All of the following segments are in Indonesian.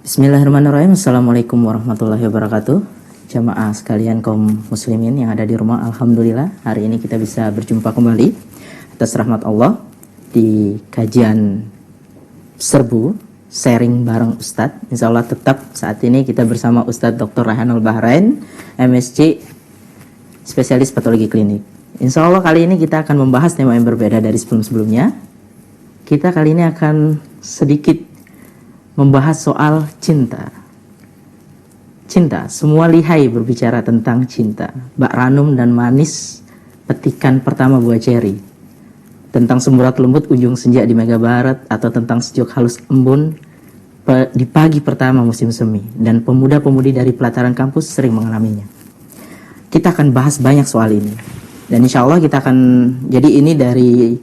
Bismillahirrahmanirrahim. Assalamualaikum warahmatullahi wabarakatuh. Jamaah sekalian kaum muslimin yang ada di rumah, alhamdulillah hari ini kita bisa berjumpa kembali atas rahmat Allah di kajian serbu sharing bareng Ustadz. Insya Allah tetap saat ini kita bersama Ustadz Dr. Rayhanul Bahrain, MSc, spesialis patologi klinik. Insya Allah kali ini kita akan membahas tema yang berbeda dari sebelum-sebelumnya. Kita kali ini akan sedikit membahas soal cinta. Cinta, semua lihai berbicara tentang cinta. Bak ranum dan manis, petikan pertama buah ceri. Tentang semburat lembut ujung senja di Mega Barat, atau tentang sejuk halus embun di pagi pertama musim semi. Dan pemuda-pemudi dari pelataran kampus sering mengalaminya. Kita akan bahas banyak soal ini. Dan insya Allah kita akan, jadi ini dari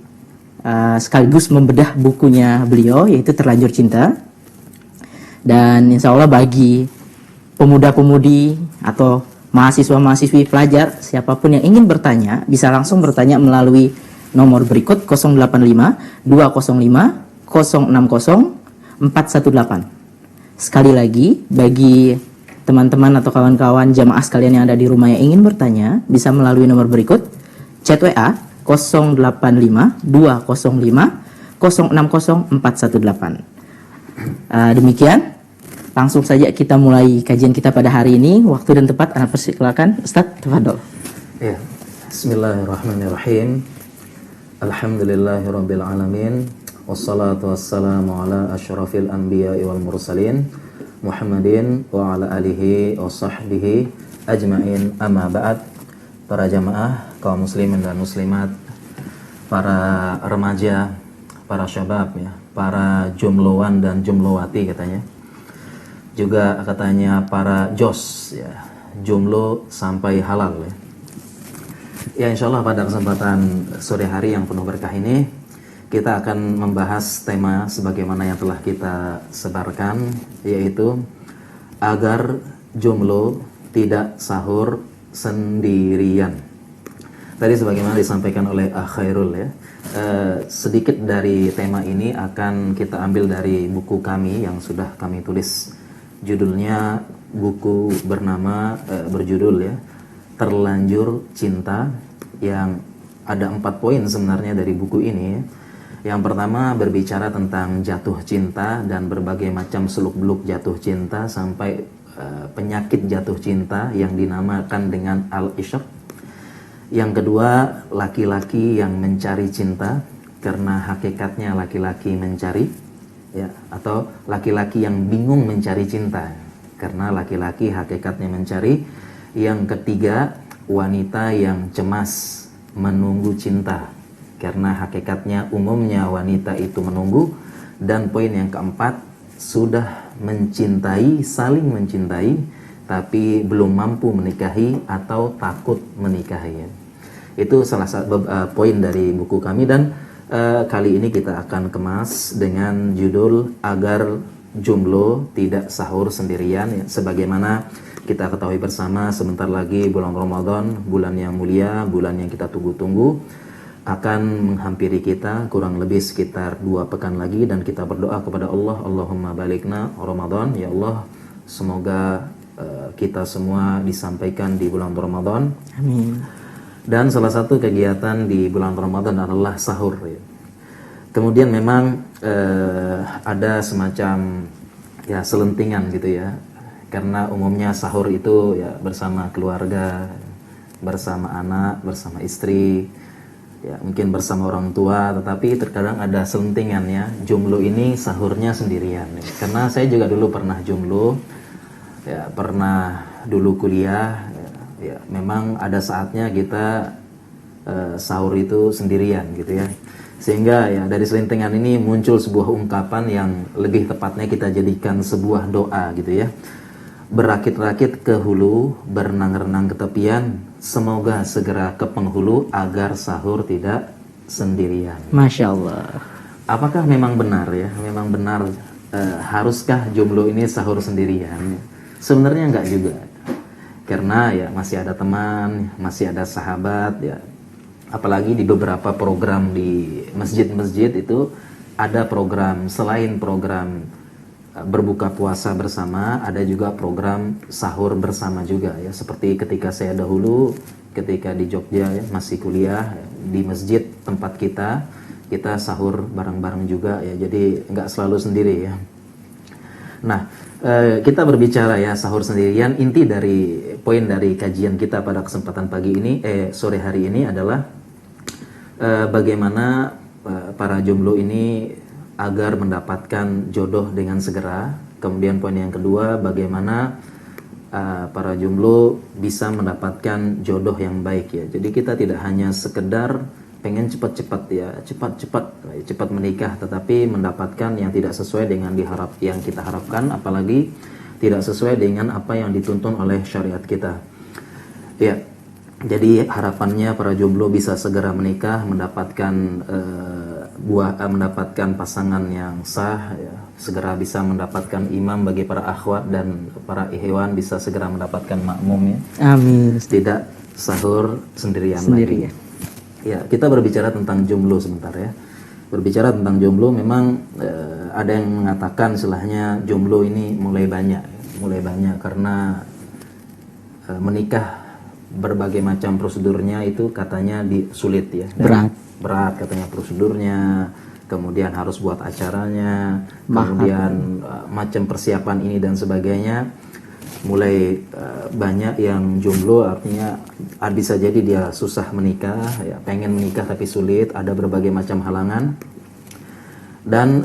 sekaligus membedah bukunya beliau, yaitu Terlanjur Cinta. Dan insya Allah bagi pemuda-pemudi atau mahasiswa-mahasiswi pelajar, siapapun yang ingin bertanya, bisa langsung bertanya melalui nomor berikut 085 205 060 418. Sekali lagi, bagi teman-teman atau kawan-kawan jamaah sekalian yang ada di rumah yang ingin bertanya, bisa melalui nomor berikut, chat WA 085 205 060 418. Demikian, langsung saja kita mulai kajian kita pada hari ini. Waktu dan tempat Anda persilakan, Ustadz, tafadhol. Ya, bismillahirrahmanirrahim. Alhamdulillahirabbil alamin. Wassalatu wassalamu ala asyrafil anbiya'i wal mursalin Muhammadin wa ala alihi wa sahbihi ajmain, amma ba'd. Para jamaah, kaum muslimin dan muslimat, para remaja, para syabab ya, para jumlowan dan jumlowati katanya. Juga katanya para jos ya, jumlo sampai halal ya. Ya, insyaallah pada kesempatan sore hari yang penuh berkah ini kita akan membahas tema sebagaimana yang telah kita sebarkan, yaitu agar jumlo tidak sahur sendirian. Tadi sebagaimana disampaikan oleh Khairul ya, sedikit dari tema ini akan kita ambil dari buku kami yang sudah kami tulis. Judulnya buku bernama berjudul ya Terlanjur Cinta, yang ada 4 poin sebenarnya dari buku ini. Yang pertama berbicara tentang jatuh cinta dan berbagai macam seluk-beluk jatuh cinta sampai penyakit jatuh cinta yang dinamakan dengan al-isyq. Yang kedua, laki-laki yang mencari cinta karena hakikatnya laki-laki mencari ya, atau laki-laki yang bingung mencari cinta karena laki-laki hakikatnya mencari. Yang ketiga, wanita yang cemas menunggu cinta karena hakikatnya umumnya wanita itu menunggu. Dan poin yang keempat, sudah mencintai, saling mencintai tapi belum mampu menikahi atau takut menikahi. Itu salah satu poin dari buku kami, dan kali ini kita akan kemas dengan judul agar jumlo tidak sahur sendirian ya. Sebagaimana kita ketahui bersama, sebentar lagi bulan Ramadan, bulan yang mulia, bulan yang kita tunggu-tunggu, akan menghampiri kita kurang lebih sekitar 2 pekan lagi. Dan kita berdoa kepada Allah, Allahumma balikna Ramadan, ya Allah, semoga kita semua disampaikan di bulan Ramadan. Amin. Dan salah satu kegiatan di bulan Ramadan adalah sahur ya. Kemudian memang ada semacam ya selentingan gitu ya, karena umumnya sahur itu ya bersama keluarga, bersama anak, bersama istri ya, mungkin bersama orang tua. Tetapi terkadang ada selentingan ya, jumlo ini sahurnya sendirian ya. Karena saya juga dulu pernah jumlo ya, pernah dulu kuliah ya, memang ada saatnya kita sahur itu sendirian gitu ya. Sehingga ya dari selentingan ini muncul sebuah ungkapan yang lebih tepatnya kita jadikan sebuah doa gitu ya. Berakit-rakit ke hulu, berenang-renang ke tepian, semoga segera ke penghulu agar sahur tidak sendirian. Masya Allah. Apakah memang benar ya? Memang benar haruskah jomblo ini sahur sendirian? Sebenarnya enggak juga. Karena ya masih ada teman, masih ada sahabat ya. Apalagi di beberapa program di masjid-masjid itu ada program, selain program berbuka puasa bersama, ada juga program sahur bersama juga ya. Seperti ketika saya dahulu ketika di Jogja ya, masih kuliah di masjid tempat kita sahur bareng-bareng juga ya. Jadi nggak selalu sendiri ya. Nah, kita berbicara ya sahur sendirian. Inti dari poin dari kajian kita pada kesempatan pagi ini, sore hari ini adalah bagaimana para jomblo ini agar mendapatkan jodoh dengan segera. Kemudian poin yang kedua, bagaimana para jomblo bisa mendapatkan jodoh yang baik ya. Jadi kita tidak hanya sekedar pengen cepat menikah, tetapi mendapatkan yang tidak sesuai dengan yang kita harapkan, apalagi tidak sesuai dengan apa yang dituntun oleh syariat kita. Ya, jadi harapannya para jomblo bisa segera menikah, mendapatkan mendapatkan pasangan yang sah, ya, segera bisa mendapatkan imam bagi para akhwat dan para ikhwan bisa segera mendapatkan makmum ya. Amin. Tidak sahur sendirian lagi. Ya, kita berbicara tentang jomblo sebentar ya. Berbicara tentang jomblo memang ada yang mengatakan istilahnya jomblo ini mulai banyak karena menikah berbagai macam prosedurnya itu katanya sulit ya. Berat katanya prosedurnya, kemudian harus buat acaranya, kemudian macam persiapan ini dan sebagainya. Mulai banyak yang jomblo, artinya bisa jadi dia susah menikah ya, pengen menikah tapi sulit, ada berbagai macam halangan. Dan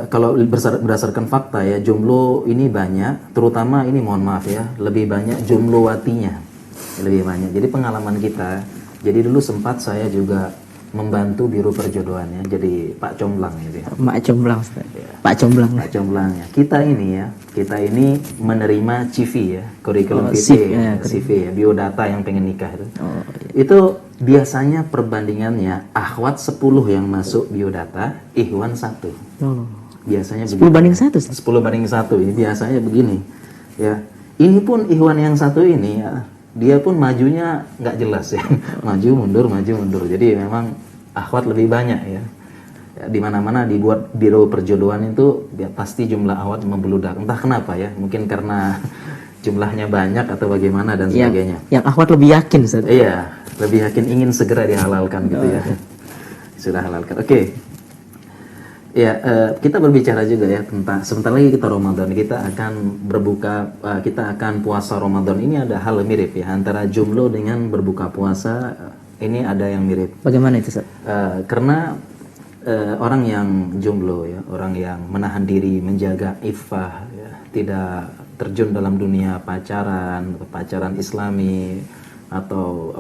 kalau berdasarkan fakta ya, jomblo ini banyak, terutama ini mohon maaf ya, lebih banyak jomblowatinya, lebih banyak. Jadi pengalaman kita, jadi dulu sempat saya juga membantu biro perjodohan ya, jadi Pak Comblang gitu ya. Mak Comblang, ya. Pak Comblang. Pak Comblang ya. Kita ini menerima CV ya, kurikulum CV ya, biodata yang pengen nikah itu. Itu biasanya perbandingannya akhwat 10 yang masuk biodata, ikhwan 1. Biasanya 10 banding 1. 10 banding 1 ini biasanya begini. Ya. Ini pun ikhwan yang 1 ini ya, dia pun majunya nggak jelas ya, maju mundur. Jadi memang akhwat lebih banyak ya. Di mana-mana dibuat biro perjodohan itu ya, pasti jumlah akhwat membludak. Entah kenapa ya, mungkin karena jumlahnya banyak atau bagaimana dan sebagainya. Yang akhwat lebih yakin, Ustaz. Iya, lebih yakin ingin segera dihalalkan gitu ya. Sudah halalkan. Oke. Ya, kita berbicara juga ya tentang sebentar lagi kita Ramadan, kita akan kita akan puasa Ramadan. Ini ada hal mirip ya antara jomblo dengan berbuka puasa. Ini ada yang mirip. Bagaimana itu, Ustaz? Karena orang yang jomblo ya, orang yang menahan diri, menjaga iffah ya, tidak terjun dalam dunia pacaran Islami atau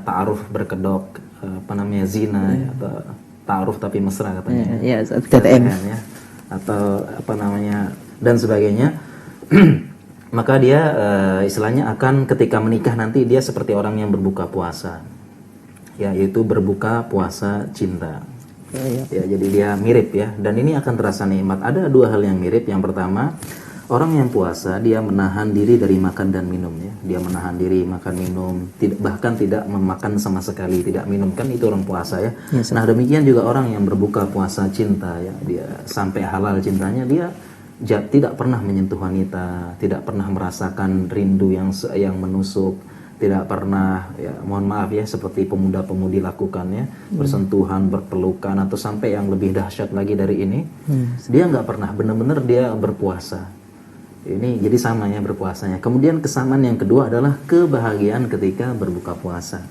ta'aruf berkedok, zina ya, atau ta'aruf tapi mesra katanya ya, TTM ya, atau dan sebagainya. Maka dia istilahnya akan ketika menikah nanti dia seperti orang yang berbuka puasa ya, yaitu berbuka puasa cinta ya, jadi dia mirip ya, dan ini akan terasa nikmat. Ada 2 hal yang mirip. Yang pertama, orang yang puasa dia menahan diri dari makan dan minum ya. Dia menahan diri makan minum, bahkan tidak memakan sama sekali, tidak minum, kan itu orang puasa ya. Nah, demikian juga orang yang berbuka puasa cinta ya, dia sampai halal cintanya, dia tidak pernah menyentuh wanita, tidak pernah merasakan rindu yang menusuk, tidak pernah ya, mohon maaf ya, seperti pemuda-pemudi lakukannya, bersentuhan, berpelukan, atau sampai yang lebih dahsyat lagi dari ini. Dia nggak pernah, benar-benar dia berpuasa. Ini jadi samanya berpuasanya. Kemudian kesamaan yang kedua adalah kebahagiaan ketika berbuka puasa.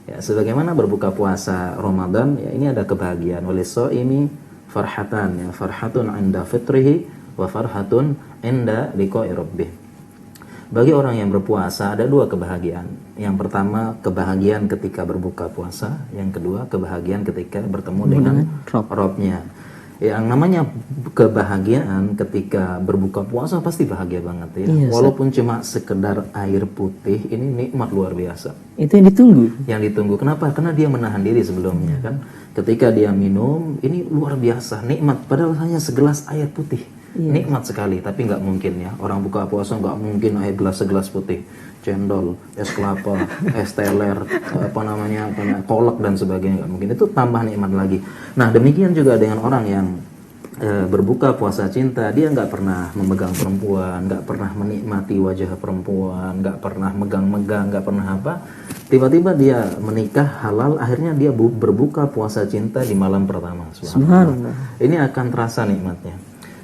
Ya, sebagaimana berbuka puasa Ramadan, ya ini ada kebahagiaan. Walis-shaimi farhatan ya, farhatun 'inda fitrihi wa farhatun 'inda liqa'i rabbih. Bagi orang yang berpuasa ada 2 kebahagiaan. Yang pertama kebahagiaan ketika berbuka puasa, yang kedua kebahagiaan ketika bertemu dengan Rabb-nya. Yang namanya kebahagiaan ketika berbuka puasa pasti bahagia banget ya. Walaupun cuma sekedar air putih, ini nikmat luar biasa. Itu yang ditunggu. Yang ditunggu. Kenapa? Karena dia menahan diri sebelumnya kan. Ketika dia minum, ini luar biasa nikmat. Padahal hanya segelas air putih. Nikmat sekali, tapi nggak mungkin ya. Orang buka puasa nggak mungkin segelas putih, cendol, es kelapa, es teler, kolak dan sebagainya, nggak mungkin. Itu tambah nikmat lagi. Nah, demikian juga dengan orang yang berbuka puasa cinta, dia nggak pernah memegang perempuan, nggak pernah menikmati wajah perempuan, nggak pernah megang-megang, nggak pernah apa. Tiba-tiba dia menikah halal, akhirnya dia berbuka puasa cinta di malam pertama. Subhanallah. Ini akan terasa nikmatnya.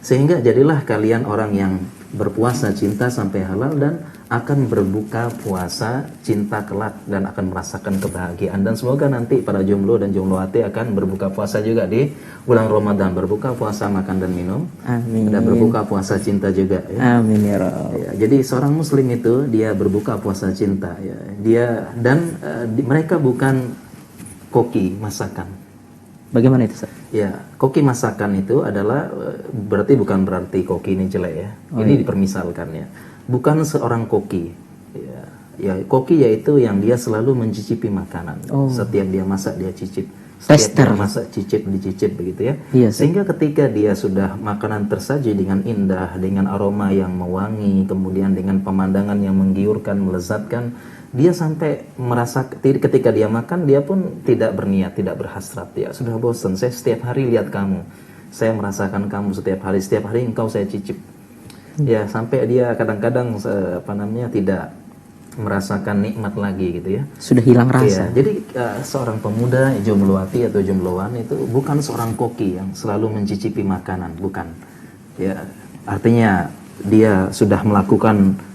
Sehingga jadilah kalian orang yang berpuasa cinta sampai halal dan akan berbuka puasa cinta kelak dan akan merasakan kebahagiaan. Dan semoga nanti para jomblo dan jombloati akan berbuka puasa juga di bulan Ramadan, berbuka puasa makan dan minum. Amin. Dan berbuka puasa cinta juga ya. Amin ya Rabb. Ya, jadi seorang muslim itu dia berbuka puasa cinta ya. Dia dan mereka bukan koki masakan. Bagaimana itu, Ustaz? Ya, koki masakan itu adalah bukan berarti koki ini jelek ya. Ini dipermisalkan ya. Bukan seorang koki. Ya, koki yaitu yang dia selalu mencicipi makanan. Setiap dia masak dia cicip. Setiap dia masak dicicip begitu ya. Iya, sehingga ketika dia sudah makanan tersaji dengan indah, dengan aroma yang mewangi, kemudian dengan pemandangan yang menggiurkan, melezatkan, dia sampai merasa ketika dia makan dia pun tidak berniat, tidak berhasrat, ya sudah bosan, saya setiap hari lihat kamu, saya merasakan kamu setiap hari engkau saya cicip. Ya sampai dia kadang-kadang tidak merasakan nikmat lagi gitu ya. Sudah hilang rasa. Ya, jadi seorang pemuda jombloati atau jombloan itu bukan seorang koki yang selalu mencicipi makanan, bukan. Ya, artinya dia sudah melakukan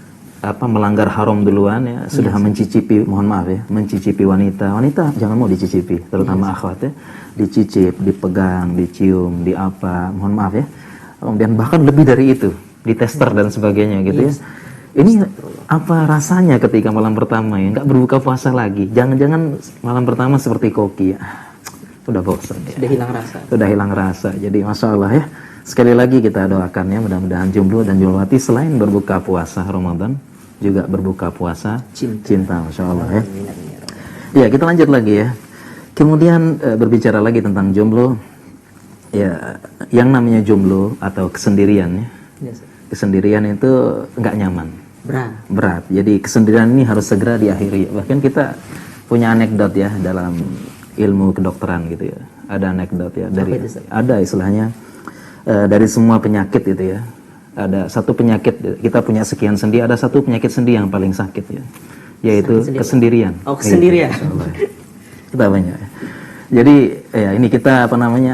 melanggar haram duluan ya, sudah mencicipi, mohon maaf ya, mencicipi wanita jangan mau dicicipi, terutama akhwat ya, dicicip, dipegang, dicium, mohon maaf ya, kemudian bahkan lebih dari itu, ditester dan sebagainya gitu ya. Ini apa rasanya ketika malam pertama ya, nggak berbuka puasa lagi, jangan-jangan malam pertama seperti koki ya, udah bosan ya. Sudah hilang rasa, jadi masya Allah ya. Sekali lagi kita doakan ya, mudah-mudahan jomblo dan jombloati selain berbuka puasa Ramadan juga berbuka puasa cinta, masya Allah ya. Ya kita lanjut lagi ya. Kemudian berbicara lagi tentang jomblo, ya yang namanya jomblo atau kesendirian ya. Kesendirian itu nggak nyaman, berat. Jadi kesendirian ini harus segera diakhiri. Bahkan kita punya anekdot ya dalam ilmu kedokteran gitu ya. Ada anekdot ya ada istilahnya. Dari semua penyakit itu ya, ada satu penyakit, kita punya sekian sendi, ada satu penyakit sendi yang paling sakit ya, yaitu kesendirian. Kesendirian. Kita banyak. Jadi ya ini kita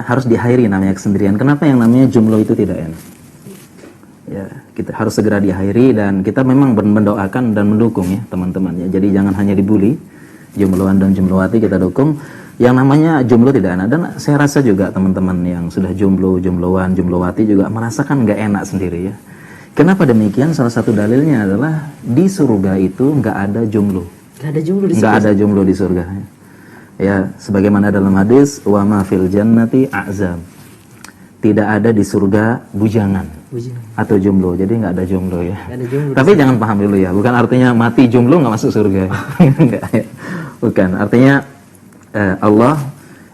harus diakhiri namanya kesendirian. Kenapa yang namanya jomblo itu tidak enak? Ya kita harus segera diakhiri dan kita memang mendoakan dan mendukung ya teman-teman ya. Jadi jangan hanya dibully, jombloan dan jombloati kita dukung. Yang namanya jomblo tidak enak, dan saya rasa juga teman-teman yang sudah jomblo, jombloan, jomblowati juga merasakan nggak enak sendiri ya. Kenapa demikian? Salah satu dalilnya adalah di surga itu nggak ada jomblo. Nggak ada jomblo di surga. Ya, sebagaimana dalam hadis, wa ma fil jannati a'zam. Tidak ada di surga bujangan atau jomblo. Jadi nggak ada jomblo ya. Tapi jangan paham dulu ya, bukan artinya mati jomblo nggak masuk surga. Enggak, ya. Bukan, artinya Allah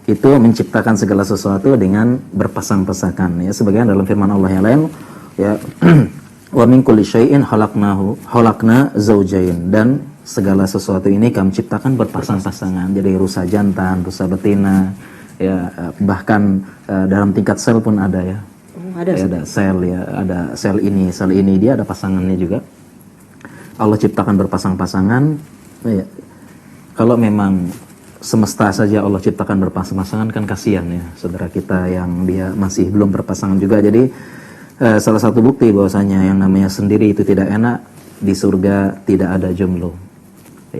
itu menciptakan segala sesuatu dengan berpasang-pasangan ya, sebagaimana dalam firman Allah yang lain ya, wa min kulli syai'in khalaqna zawjayn, dan segala sesuatu ini kami ciptakan berpasang-pasangan. Jadi rusa jantan, rusa betina ya, bahkan dalam tingkat sel pun ada ya. Ada sel ya, ada sel ini dia ada pasangannya juga. Allah ciptakan berpasang-pasangan ya. Kalau memang semesta saja Allah ciptakan berpasang-pasangan kan kasihan ya saudara kita yang dia masih belum berpasangan juga. Jadi salah satu bukti bahwasanya yang namanya sendiri itu tidak enak, di surga tidak ada jomblo.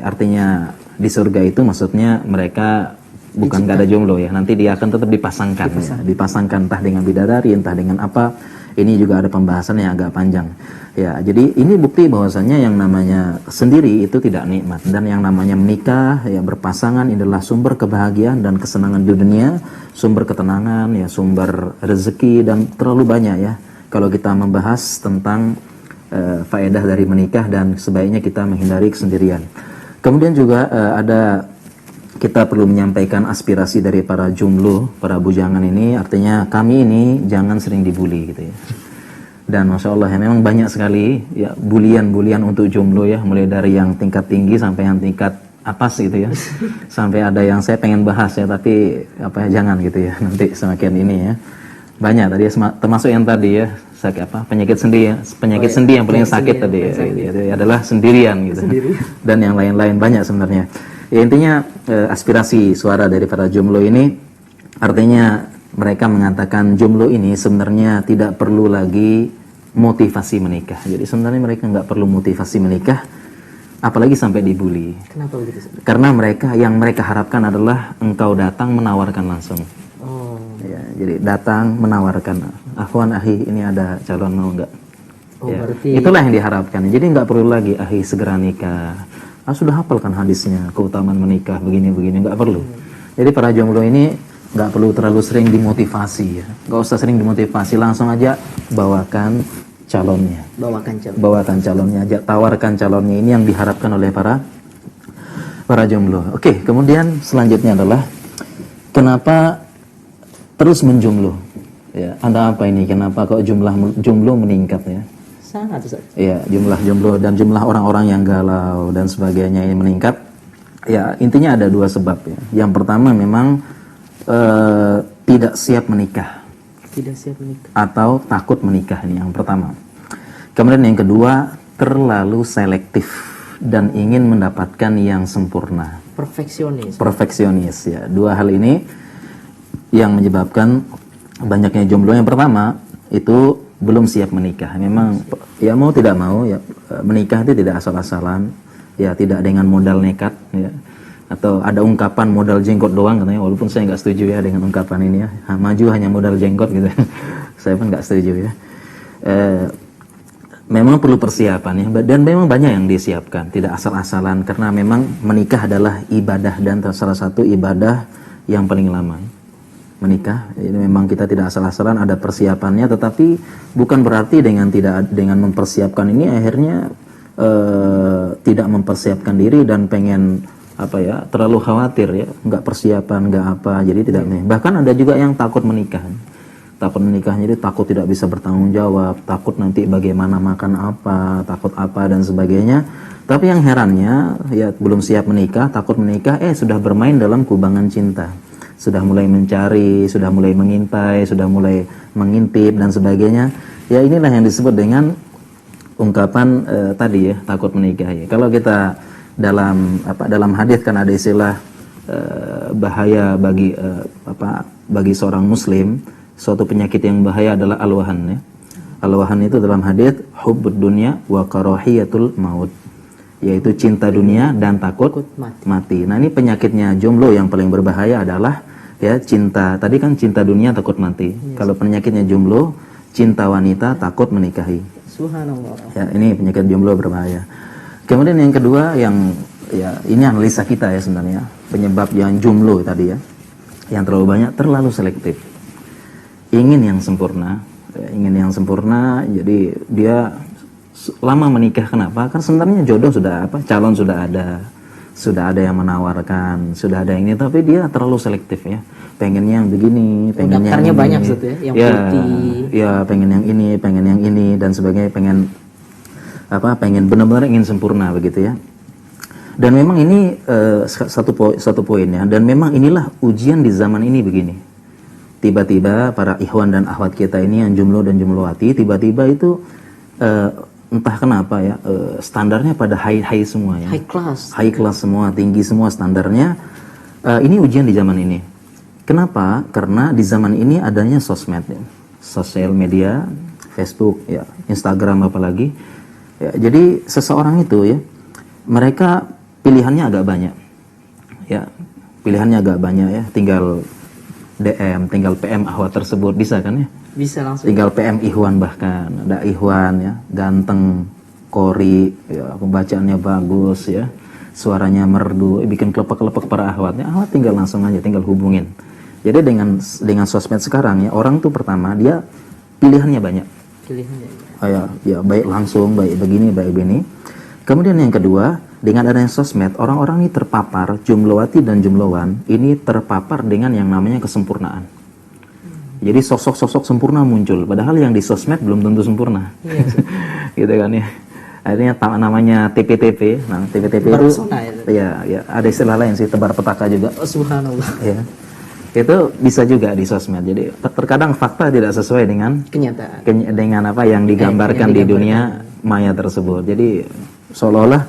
Artinya di surga itu maksudnya mereka bukan nggak ada jomblo ya, nanti dia akan tetap dipasangkan ya. Dipasangkan entah dengan bidadari, entah dengan apa. Ini juga ada pembahasan yang agak panjang ya. Jadi ini bukti bahwasanya yang namanya sendiri itu tidak nikmat, dan yang namanya menikah ya, berpasangan, ini adalah sumber kebahagiaan dan kesenangan di dunia, sumber ketenangan ya, sumber rezeki, dan terlalu banyak ya kalau kita membahas tentang faedah dari menikah, dan sebaiknya kita menghindari kesendirian. Kemudian juga kita perlu menyampaikan aspirasi dari para jomblo, para bujangan ini, artinya kami ini jangan sering dibully gitu ya. Dan Masya Allah ya, memang banyak sekali ya bulian-bulian untuk jomblo ya, mulai dari yang tingkat tinggi sampai yang tingkat atas gitu ya. Sampai ada yang saya pengen bahas ya, tapi apa ya, jangan gitu ya, nanti semakin ini ya. Banyak tadi ya, termasuk yang tadi ya, sakit apa, penyakit sendi ya, penyakit sendi yang paling sakit tadi ya, itu adalah sendirian gitu. Dan yang lain-lain banyak sebenarnya. Ya intinya aspirasi suara dari para jomblo ini artinya mereka mengatakan jomblo ini sebenarnya tidak perlu lagi motivasi menikah. Jadi sebenarnya mereka nggak perlu motivasi menikah, apalagi sampai dibully. Kenapa begitu? Karena yang mereka harapkan adalah engkau datang menawarkan langsung. Oh. Ya, jadi datang menawarkan, Afwan ahi ini ada calon mau nggak? Oh, Ya, berarti itulah yang diharapkan. Jadi nggak perlu lagi ahi segera nikah. Sudah hafalkan hadisnya, keutamaan menikah begini-begini, nggak perlu. Jadi para jomblo ini nggak perlu terlalu sering dimotivasi ya, nggak usah sering dimotivasi, langsung aja bawakan calonnya, bawakan calonnya aja, tawarkan calonnya. Ini yang diharapkan oleh para jomblo. Oke, kemudian selanjutnya adalah kenapa terus menjomblo ya, ada apa ini, kenapa kok jumlah jomblo meningkat ya? Sangat Ustaz. Ya, jumlah jomblo dan jumlah orang-orang yang galau dan sebagainya ini meningkat. Ya, intinya ada dua sebab ya. Yang pertama memang tidak siap menikah. Tidak siap menikah. Atau takut menikah, ini yang pertama. Kemudian yang kedua, terlalu selektif dan ingin mendapatkan yang sempurna. Perfeksionis ya. Dua hal ini yang menyebabkan banyaknya jomblo. Yang pertama itu belum siap menikah. Memang ya mau tidak mau ya, menikah itu tidak asal-asalan ya, tidak dengan modal nekat ya. Atau ada ungkapan modal jenggot doang katanya, walaupun saya nggak setuju ya dengan ungkapan ini ya, maju hanya modal jenggot gitu. Saya pun nggak setuju ya. Memang perlu persiapan ya, dan memang banyak yang disiapkan, tidak asal-asalan, karena memang menikah adalah ibadah dan salah satu ibadah yang paling lama. Menikah ini memang kita tidak asal-asalan, ada persiapannya, tetapi bukan berarti dengan mempersiapkan ini akhirnya tidak mempersiapkan diri dan pengen terlalu khawatir ya, nggak persiapan, nggak apa, jadi tidak. Bahkan ada juga yang takut menikah, jadi takut tidak bisa bertanggung jawab, takut nanti bagaimana makan apa, takut apa dan sebagainya. Tapi yang herannya ya, belum siap menikah, takut menikah, sudah bermain dalam kubangan cinta, sudah mulai mencari, sudah mulai mengintai, sudah mulai mengintip dan sebagainya. Ya inilah yang disebut dengan ungkapan tadi ya, takut menikah ya. Kalau kita dalam hadis kan ada istilah bahaya bagi seorang muslim, suatu penyakit yang bahaya adalah al-wahan ya. Al-wahan itu dalam hadis hubbud dunya wa karahiyatul maut, yaitu cinta dunia dan takut mati. Nah, ini penyakitnya jomblo yang paling berbahaya adalah ya cinta. Tadi kan cinta dunia takut mati. Kalau penyakitnya jomblo, cinta wanita takut menikahi. Subhanallah. Ya, ini penyakit jomblo berbahaya. Kemudian yang kedua, yang ya ini analisa kita ya sebenarnya, penyebab yang jomblo tadi ya, yang terlalu banyak, terlalu selektif, ingin yang sempurna, jadi dia lama menikah. Kenapa? Kan sebenarnya jodoh sudah calon sudah ada yang menawarkan, sudah ada yang ini, tapi dia terlalu selektif ya, pengennya yang begini, pengennya yang ini, banyak yang putih, ya pengen yang ini dan sebagainya, pengen benar-benar ingin sempurna begitu ya. Dan memang ini satu poin ya, dan memang inilah ujian di zaman ini begini. Tiba-tiba para ikhwan dan akhwat kita ini yang jomblo dan jomblowati, tiba-tiba itu entah kenapa ya, standarnya pada high semua ya. High class semua, tinggi semua standarnya. Ini ujian di zaman ini. Kenapa? Karena di zaman ini adanya sosmed ya. Sosial media, Facebook ya, Instagram apalagi. Ya, jadi seseorang itu ya, mereka pilihannya agak banyak. Ya, pilihannya agak banyak ya. Tinggal DM, tinggal PM ahwat tersebut, bisa kan ya? Bisa langsung. Tinggal PM Ikhwan, bahkan ada Ikhwan ya, ganteng, kori, ya, pembacaannya bagus ya, suaranya merdu, bikin kelepek-kelepek para ahwatnya. Ahwat tinggal langsung aja, tinggal hubungin. Jadi dengan sosmed sekarang ya, orang tuh pertama dia pilihannya banyak. Ya, baik langsung, baik begini, baik begini. Kemudian yang kedua, dengan adanya sosmed, orang-orang ini terpapar, jomblowati dan jomblowan ini terpapar dengan yang namanya kesempurnaan. Jadi sosok-sosok sempurna muncul, padahal yang di sosmed belum tentu sempurna. Gitu kan ya. Akhirnya namanya TPTP. Nah, TPTP itu ya ada istilah lain sih, tebar petaka juga. Oh, subhanallah. Ya. Itu bisa juga di sosmed. Jadi terkadang fakta tidak sesuai dengan Kenyataan. dengan apa yang digambarkan di dunia maya tersebut. Jadi seolah-olah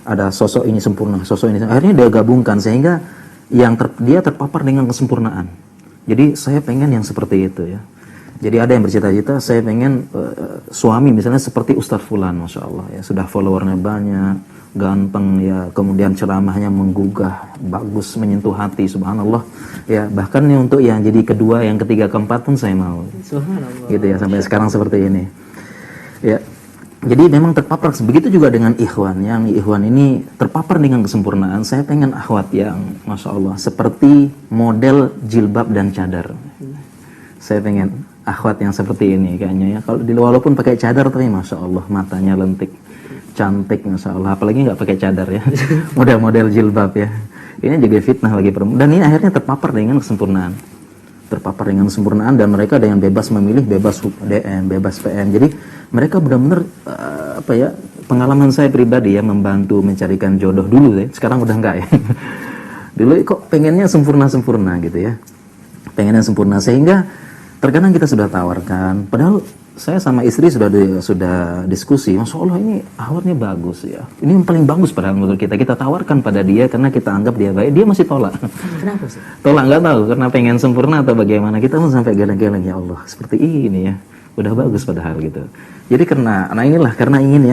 ada sosok ini sempurna, sosok ini akhirnya dia gabungkan sehingga dia terpapar dengan kesempurnaan. Jadi saya pengen yang seperti itu ya. Jadi ada yang bercita-cita saya pengen suami misalnya seperti Ustadz Fulan, masya Allah ya, sudah followernya banyak, ganteng ya, kemudian ceramahnya menggugah, bagus, menyentuh hati, subhanallah ya. Bahkan nih untuk yang jadi kedua, yang ketiga, keempat pun saya mau. Subhanallah. Gitu ya, sampai sekarang seperti ini ya. Jadi memang terpapar. Begitu juga dengan ikhwan, yang ikhwan ini terpapar dengan kesempurnaan. Saya pengen akhwat yang masya Allah seperti model jilbab dan cadar. Saya pengen akhwat yang seperti ini kayaknya ya. Kalau walaupun pakai cadar tapi masya Allah matanya lentik, cantik masya Allah. Apalagi nggak pakai cadar ya, model-model jilbab ya. Ini juga fitnah bagi perempuan. Dan ini akhirnya terpapar dengan kesempurnaan, dan mereka dengan bebas memilih, bebas DM, bebas PM. Jadi mereka benar-benar pengalaman saya pribadi ya, membantu mencarikan jodoh dulu ya. Sekarang udah enggak ya. Dulu kok pengennya sempurna gitu ya, pengennya sempurna sehingga terkadang kita sudah tawarkan, padahal saya sama istri sudah diskusi, masya Allah ini akhwatnya bagus ya, ini yang paling bagus padahal menurut kita tawarkan pada dia karena kita anggap dia baik, dia masih tolak. Kenapa sih? Tolak, nggak tahu karena pengen sempurna atau bagaimana. Kita pun sampai geleng-geleng, ya Allah seperti ini ya, udah bagus padahal gitu. Jadi karena ingin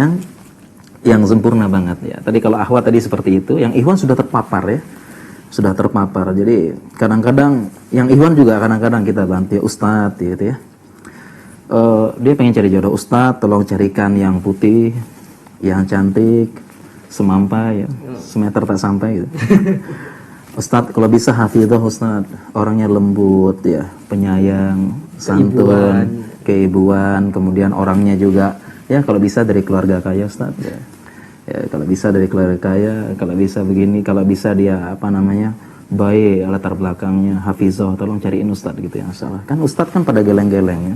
yang sempurna banget ya. Tadi kalau akhwat tadi seperti itu, yang ikhwan sudah terpapar ya, sudah terpapar. Jadi kadang-kadang yang ikhwan juga kadang-kadang kita bantu ya, ustadz gitu ya. Dia pengen cari jodoh, ustadz tolong carikan yang putih, yang cantik, semampai ya, semeter tak sampai gitu. Ustadz kalau bisa hafidhah, ustadz orangnya lembut ya, penyayang, santun, keibuan, kemudian orangnya juga ya kalau bisa dari keluarga kaya ustadz ya. Ya, kalau bisa dari keluarga kaya, kalau bisa begini, kalau bisa dia baik latar belakangnya, hafizah, tolong cariin ustadz gitu ya, salah. Kan ustadz kan pada geleng-geleng ya.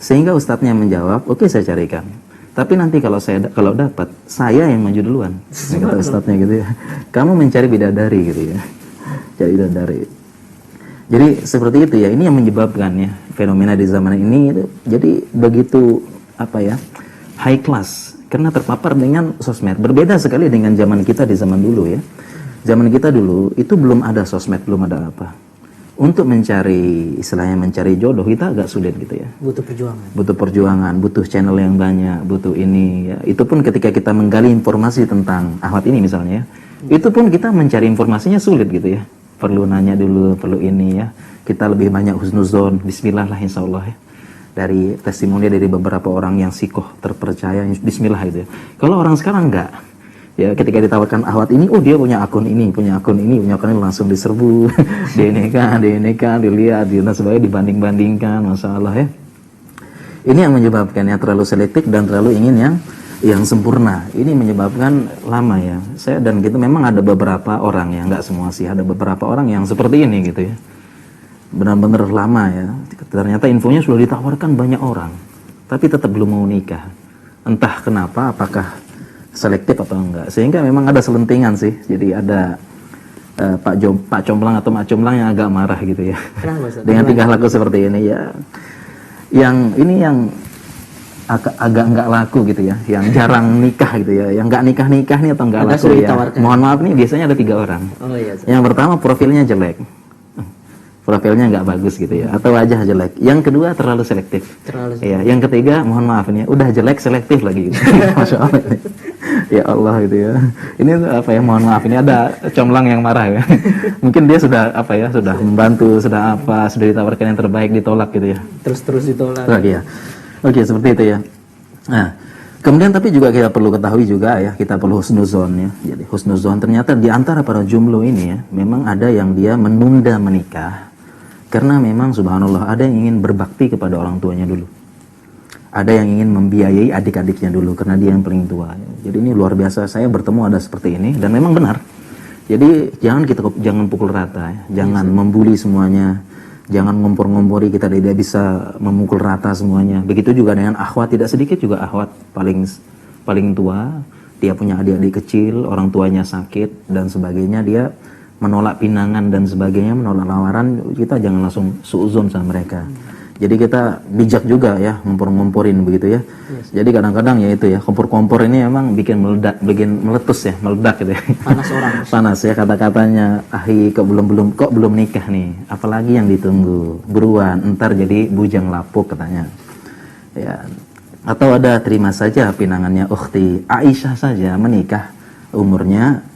Sehingga ustadznya menjawab, oke, saya carikan. Tapi nanti kalau dapat, saya yang maju duluan. Kata ustadznya gitu ya. Kamu mencari bidadari gitu ya. Cari bidadari. Jadi seperti itu ya, ini yang menyebabkan ya fenomena di zaman ini itu, jadi begitu high class. Karena terpapar dengan sosmed. Berbeda sekali dengan zaman kita di zaman dulu ya. Zaman kita dulu itu belum ada sosmed, belum ada apa. Untuk mencari jodoh kita agak sulit gitu ya. Butuh perjuangan, butuh channel yang banyak, butuh ini ya. Itu pun ketika kita menggali informasi tentang akhwat ini misalnya, itu pun kita mencari informasinya sulit gitu ya. Perlu nanya dulu, perlu ini ya. Kita lebih banyak husnuzon, bismillah lah insyaallah ya. Dari testimoni dari beberapa orang yang sikoh terpercaya, bismillah gitu ya. Kalau orang sekarang enggak ya, ketika ditawarkan akhwat ini, dia punya akun ini langsung diserbu. dia dilihat dan sebagainya, dibanding-bandingkan, masalah ya. Ini yang menyebabkan ya terlalu selektif dan terlalu ingin yang sempurna. Ini menyebabkan lama ya. Saya dan gitu memang ada beberapa orang ya, enggak semua sih, ada beberapa orang yang seperti ini gitu ya. Benar-benar lama ya. Ternyata infonya sudah ditawarkan banyak orang, tapi tetap belum mau nikah. Entah kenapa, apakah selektif atau enggak. Sehingga memang ada selentingan sih. Jadi ada Pak Comblang atau Mak Comblang yang agak marah gitu ya. Dengan tingkah laku seperti ini ya. Yang agak enggak laku gitu ya. Yang jarang nikah gitu ya. Yang enggak nikah nih atau enggak laku ya. Mohon maaf nih, biasanya ada 3 orang. Yang pertama profilnya jelek. Profilnya nggak bagus gitu ya, atau wajah jelek. Yang kedua terlalu selektif. Ya, yang ketiga mohon maaf ini udah jelek selektif lagi gitu. Masya Allah. Ya Allah gitu ya. Ini mohon maaf ini ada comblang yang marah ya. Mungkin dia sudah sudah membantu, sudah ditawarkan yang terbaik, ditolak gitu ya. Terus ditolak. Ya. Oke, seperti itu ya. Nah, kemudian tapi juga kita perlu ketahui juga ya, kita perlu husnuzon ya. Jadi husnuzon ternyata di antara para jomblo ini ya, memang ada yang dia menunda menikah. Karena memang subhanallah ada yang ingin berbakti kepada orang tuanya dulu. Ada yang ingin membiayai adik-adiknya dulu karena dia yang paling tua. Jadi ini luar biasa, saya bertemu ada seperti ini dan memang benar. Jadi jangan pukul rata ya. Jangan membuli semuanya. Jangan ngompor-ngompori, kita tidak bisa memukul rata semuanya. Begitu juga dengan akhwat, tidak sedikit juga akhwat paling tua, dia punya adik-adik kecil, orang tuanya sakit dan sebagainya, dia menolak pinangan dan sebagainya, menolak lamaran, kita jangan langsung suuzon sama mereka. Jadi kita bijak juga ya, ngompor-ngomporin begitu ya. Jadi kadang-kadang ya itu ya, kompor-kompor ini emang bikin meledak, bikin meletus ya, meledak gitu ya. Panas orang. Panas ya kata-katanya, ahi kok belum nikah nih, apalagi yang ditunggu, buruan, entar jadi bujang lapuk katanya. Ya. Atau ada terima saja pinangannya ukhti Aisyah saja menikah umurnya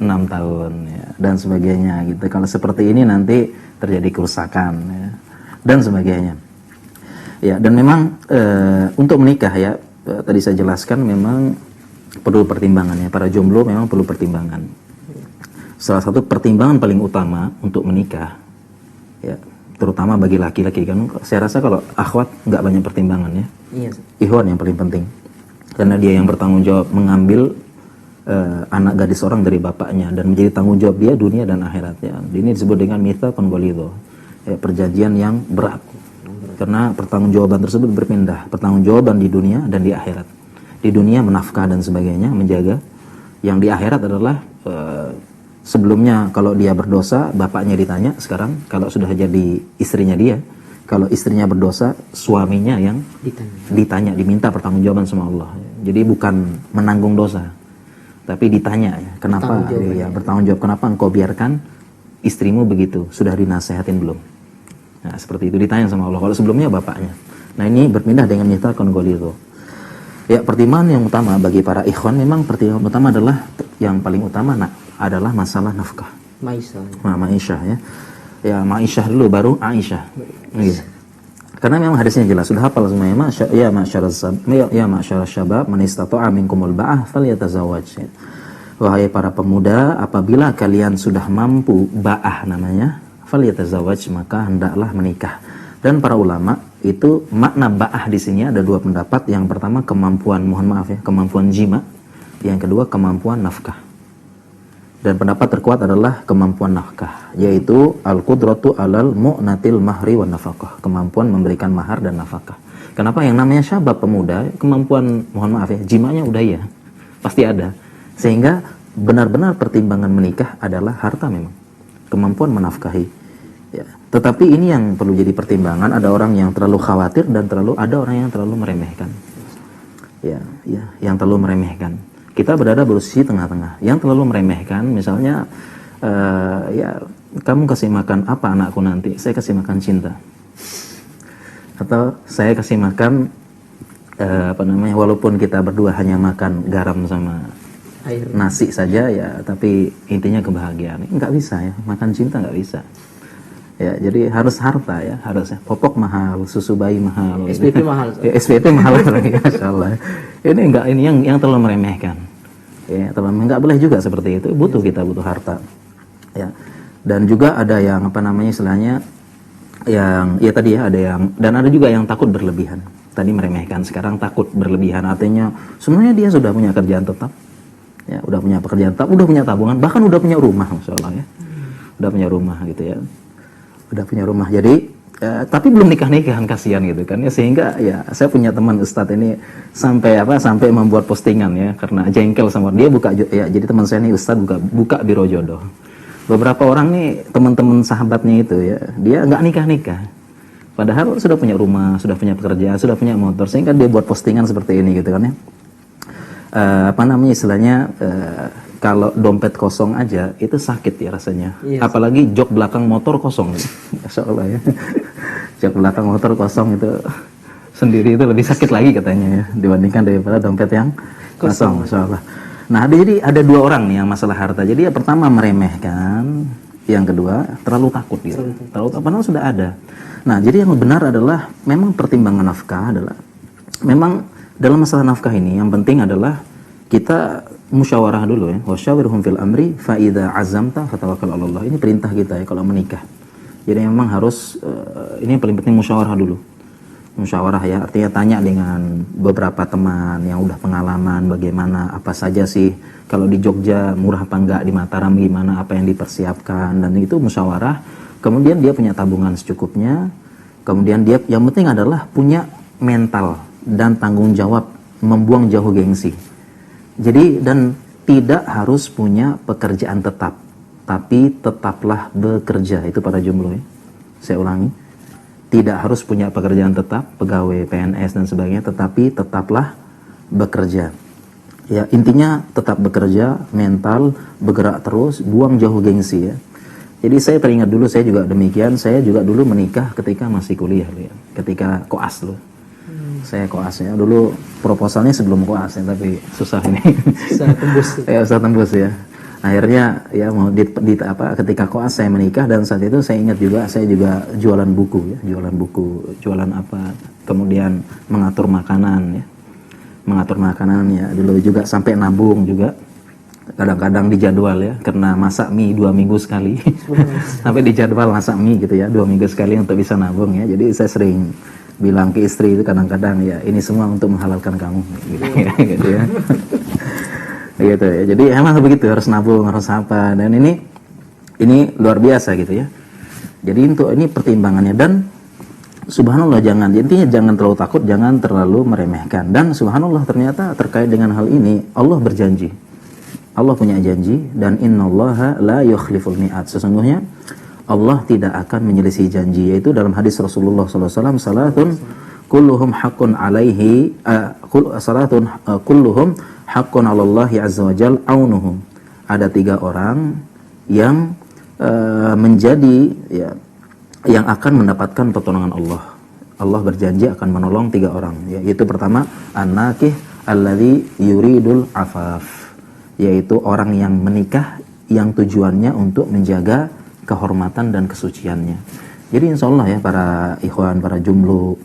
6 tahun ya, dan sebagainya gitu. Kalau seperti ini nanti terjadi kerusakan ya, dan sebagainya. Ya, dan memang untuk menikah ya, tadi saya jelaskan memang perlu pertimbangannya. Para jomblo memang perlu pertimbangan. Salah satu pertimbangan paling utama untuk menikah ya, terutama bagi laki-laki kan, saya rasa kalau akhwat nggak banyak pertimbangan ya. Iya. Ikhwan yang paling penting. Karena dia yang bertanggung jawab mengambil anak gadis orang dari bapaknya dan menjadi tanggung jawab dia dunia dan akhiratnya. Ini disebut dengan mitsaqun ghalidho. Perjanjian yang berat, karena pertanggungjawaban tersebut berpindah, pertanggungjawaban di dunia dan di akhirat. Di dunia menafkah dan sebagainya, menjaga. Yang di akhirat adalah sebelumnya kalau dia berdosa bapaknya ditanya, sekarang kalau sudah jadi istrinya dia, kalau istrinya berdosa suaminya yang ditanya, diminta pertanggungjawaban sama Allah. Jadi bukan menanggung dosa, tapi ditanya ya, kenapa ya, bertanggung jawab, kenapa engkau biarkan istrimu begitu, sudah dinasehatin belum? Nah, seperti itu ditanya sama Allah. Kalau sebelumnya bapaknya. Nah, ini berpindah dengan mitsaqun ghalidho. Ya, pertimbangan yang utama bagi para ikhwan memang pertimbangan utama adalah yang paling utama adalah masalah nafkah. Ma'isyah ya. Ya, Ma'isyah dulu baru Aisyah. Gitu. Karena memang hadisnya jelas, sudah hafal semuanya. Ya ma'syaras syabab man istata'a minkumul ba'ah falyatazawwaj. Wahai para pemuda, apabila kalian sudah mampu ba'ah namanya, falyatazawwaj, maka hendaklah menikah. Dan para ulama itu makna ba'ah di sini ada dua pendapat. Yang pertama kemampuan, kemampuan jima. Yang kedua kemampuan nafkah. Dan pendapat terkuat adalah kemampuan nafkah, yaitu al-qudratu alal mu'natil mahri wan nafaqah, kemampuan memberikan mahar dan nafkah. Kenapa yang namanya syabab, pemuda, kemampuan jimanya udah ya, pasti ada. Sehingga benar-benar pertimbangan menikah adalah harta memang, kemampuan menafkahi. Ya. Tetapi ini yang perlu jadi pertimbangan. Ada orang yang terlalu khawatir dan ada orang yang terlalu meremehkan. Ya, yang terlalu meremehkan. Kita berada posisi tengah-tengah. Yang terlalu meremehkan, misalnya, ya kamu kasih makan apa anakku nanti? Saya kasih makan cinta. Atau saya kasih makan walaupun kita berdua hanya makan garam sama air, nasi saja ya, tapi intinya kebahagiaan. Nggak bisa ya, makan cinta nggak bisa. Ya, jadi harus harta ya, harusnya popok mahal, susu bayi mahal, SPP mahal. Ya, SPP mahal lagi, masyaallah. Ini enggak, ini yang terlalu meremehkan. Ya, terlalu enggak boleh juga seperti itu. Kita butuh harta. Ya. Dan juga ada yang istilahnya yang ya tadi ya, ada yang, dan ada juga yang takut berlebihan. Tadi meremehkan, sekarang takut berlebihan. Artinya sebenarnya dia sudah punya kerjaan tetap. Ya, udah punya pekerjaan tetap, udah punya tabungan, bahkan udah punya rumah, masyaallah ya. Udah punya rumah gitu ya. Udah punya rumah, jadi tapi belum nikah-nikahan, kasihan gitu kan ya. Sehingga ya saya punya teman ustadz ini sampai membuat postingan ya, karena jengkel sama dia ya. Jadi teman saya nih ustadz buka biro jodoh. Beberapa orang nih teman-teman sahabatnya itu ya, dia nggak nikah-nikah, padahal sudah punya rumah, sudah punya pekerjaan, sudah punya motor, sehingga dia buat postingan seperti ini gitu kan ya. Istilahnya kalau dompet kosong aja itu sakit ya rasanya. Yes. Apalagi jok belakang motor kosong. Masyaallah ya. Jok belakang motor kosong itu sendiri itu lebih sakit lagi katanya ya, dibandingkan daripada dompet yang kosong. Masyaallah. Nah, jadi ada dua orang nih yang masalah harta. Jadi yang pertama meremehkan, yang kedua terlalu takut gitu. Terlalu padahal sudah ada. Nah, jadi yang benar adalah memang pertimbangan nafkah adalah memang dalam masalah nafkah ini yang penting adalah kita musyawarah dulu ya. Wasyawirhum fil amri fa idza azamta fatawakkal 'ala Allah. Ini perintah kita ya kalau menikah. Jadi memang harus ini yang paling penting, musyawarah dulu. Musyawarah ya, artinya tanya dengan beberapa teman yang udah pengalaman bagaimana, apa saja sih kalau di Jogja murah apa enggak, di Mataram gimana, apa yang dipersiapkan, dan itu musyawarah. Kemudian dia punya tabungan secukupnya. Kemudian dia yang penting adalah punya mental dan tanggung jawab, membuang jauh gengsi. Jadi dan tidak harus punya pekerjaan tetap, tapi tetaplah bekerja. Itu para jomblo ya. Saya ulangi, tidak harus punya pekerjaan tetap, pegawai PNS dan sebagainya, tetapi tetaplah bekerja. Ya, intinya tetap bekerja, mental, bergerak terus, buang jauh gengsi ya. Jadi saya teringat dulu, saya juga demikian, saya juga dulu menikah ketika masih kuliah ya. Ketika koas loh. Saya koas ya. Dulu proposalnya sebelum koas ya, tapi susah ini. Susah tembus. Ya, susah tembus ya. Akhirnya ya mau ketika koas saya menikah, dan saat itu saya ingat juga saya juga jualan buku ya, jualan apa, kemudian mengatur makanan ya, dulu juga sampai nabung juga, kadang-kadang dijadwal ya, karena masak mie 2 minggu sekali sampai dijadwal masak mie gitu ya 2 minggu sekali untuk bisa nabung ya. Jadi saya sering bilang ke istri itu kadang-kadang ya, ini semua untuk menghalalkan kamu gitu ya. Gitu ya. Jadi emang begitu, harus nabung, harus apa, dan ini luar biasa gitu ya. Jadi untuk ini pertimbangannya, dan subhanallah, intinya jangan terlalu takut, jangan terlalu meremehkan. Dan subhanallah, ternyata terkait dengan hal ini Allah berjanji. Allah punya janji, dan innallaha la yukhliful mi'ad. Sesungguhnya Allah tidak akan menyelisih janji, yaitu dalam hadis Rasulullah SAW, salatun kulluhum haqqun alaihi kulluhum haqqun 'alallahi azza wajal aunuhum. Ada 3 orang yang menjadi ya, yang akan mendapatkan pertolongan Allah. Allah berjanji akan menolong 3 orang, yaitu pertama an-nakih alladzi yuridul afaf, yaitu orang yang menikah yang tujuannya untuk menjaga kehormatan dan kesuciannya. Jadi insya Allah ya para ikhwan, para jomblo,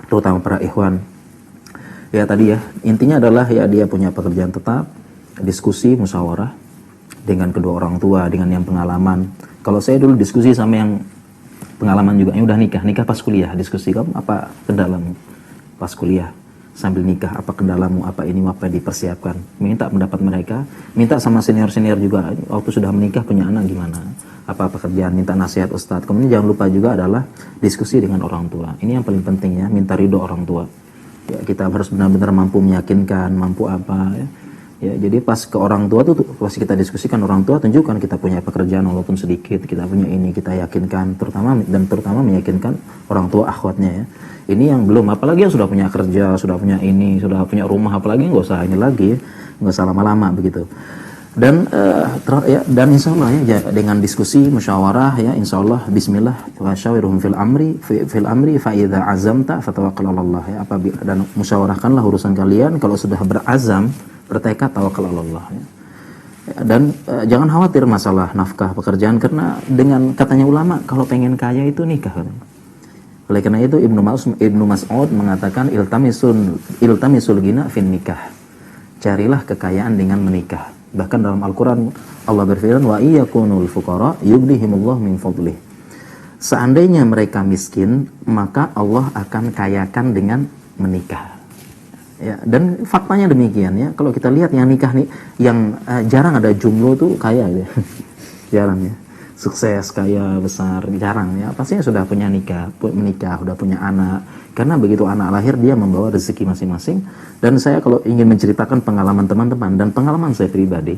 terutama para ikhwan, ya tadi ya, intinya adalah ya dia punya pekerjaan tetap, diskusi, musyawarah dengan kedua orang tua, dengan yang pengalaman. Kalau saya dulu diskusi sama yang pengalaman juga, yang udah nikah pas kuliah, diskusi, kamu apa kendalamu pas kuliah sambil nikah, apa kendalamu, apa ini, apa dipersiapkan, minta pendapat mereka, minta sama senior-senior juga, waktu sudah menikah punya anak gimana, apa pekerjaan, minta nasihat ustadz. Kemudian jangan lupa juga adalah diskusi dengan orang tua. Ini yang paling penting ya, minta ridho orang tua. Ya, kita harus benar-benar mampu meyakinkan, mampu apa ya. Ya, jadi pas ke orang tua tuh pas kita diskusikan orang tua, tunjukkan kita punya pekerjaan walaupun sedikit, kita punya ini, kita yakinkan, terutama meyakinkan orang tua akhwatnya ya. Ini yang belum, apalagi yang sudah punya kerja, sudah punya ini, sudah punya rumah, apalagi nggak usah ini lagi, nggak usah lama-lama begitu. Dan dan insya Allah ya, dengan diskusi musyawarah ya, insya Allah bismillah wa syawirhum fil amri fa idza azamta fatawakkal 'ala Allah ya, dan musyawarahkanlah urusan kalian, kalau sudah berazam, bertekad, tawakal 'ala Allah ya. Dan jangan khawatir masalah nafkah pekerjaan, karena dengan katanya ulama, kalau pengen kaya itu nikah. Oleh karena itu Ibnu Mas'ud mengatakan iltamisul ghina fin nikah, carilah kekayaan dengan menikah. Bahkan dalam Al-Quran Allah berfirman, wa iyakunul fuqara yughnihimullah min fadlih. Seandainya mereka miskin, maka Allah akan kayakan dengan menikah. Ya, dan faktanya demikian ya. Kalau kita lihat yang nikah nih, yang jarang ada jomblo tuh kaya ya. Jarang ya. Sukses, kaya, besar, jarang ya. Pastinya sudah punya menikah, sudah punya anak. Karena begitu anak lahir, dia membawa rezeki masing-masing. Dan saya kalau ingin menceritakan pengalaman teman-teman dan pengalaman saya pribadi,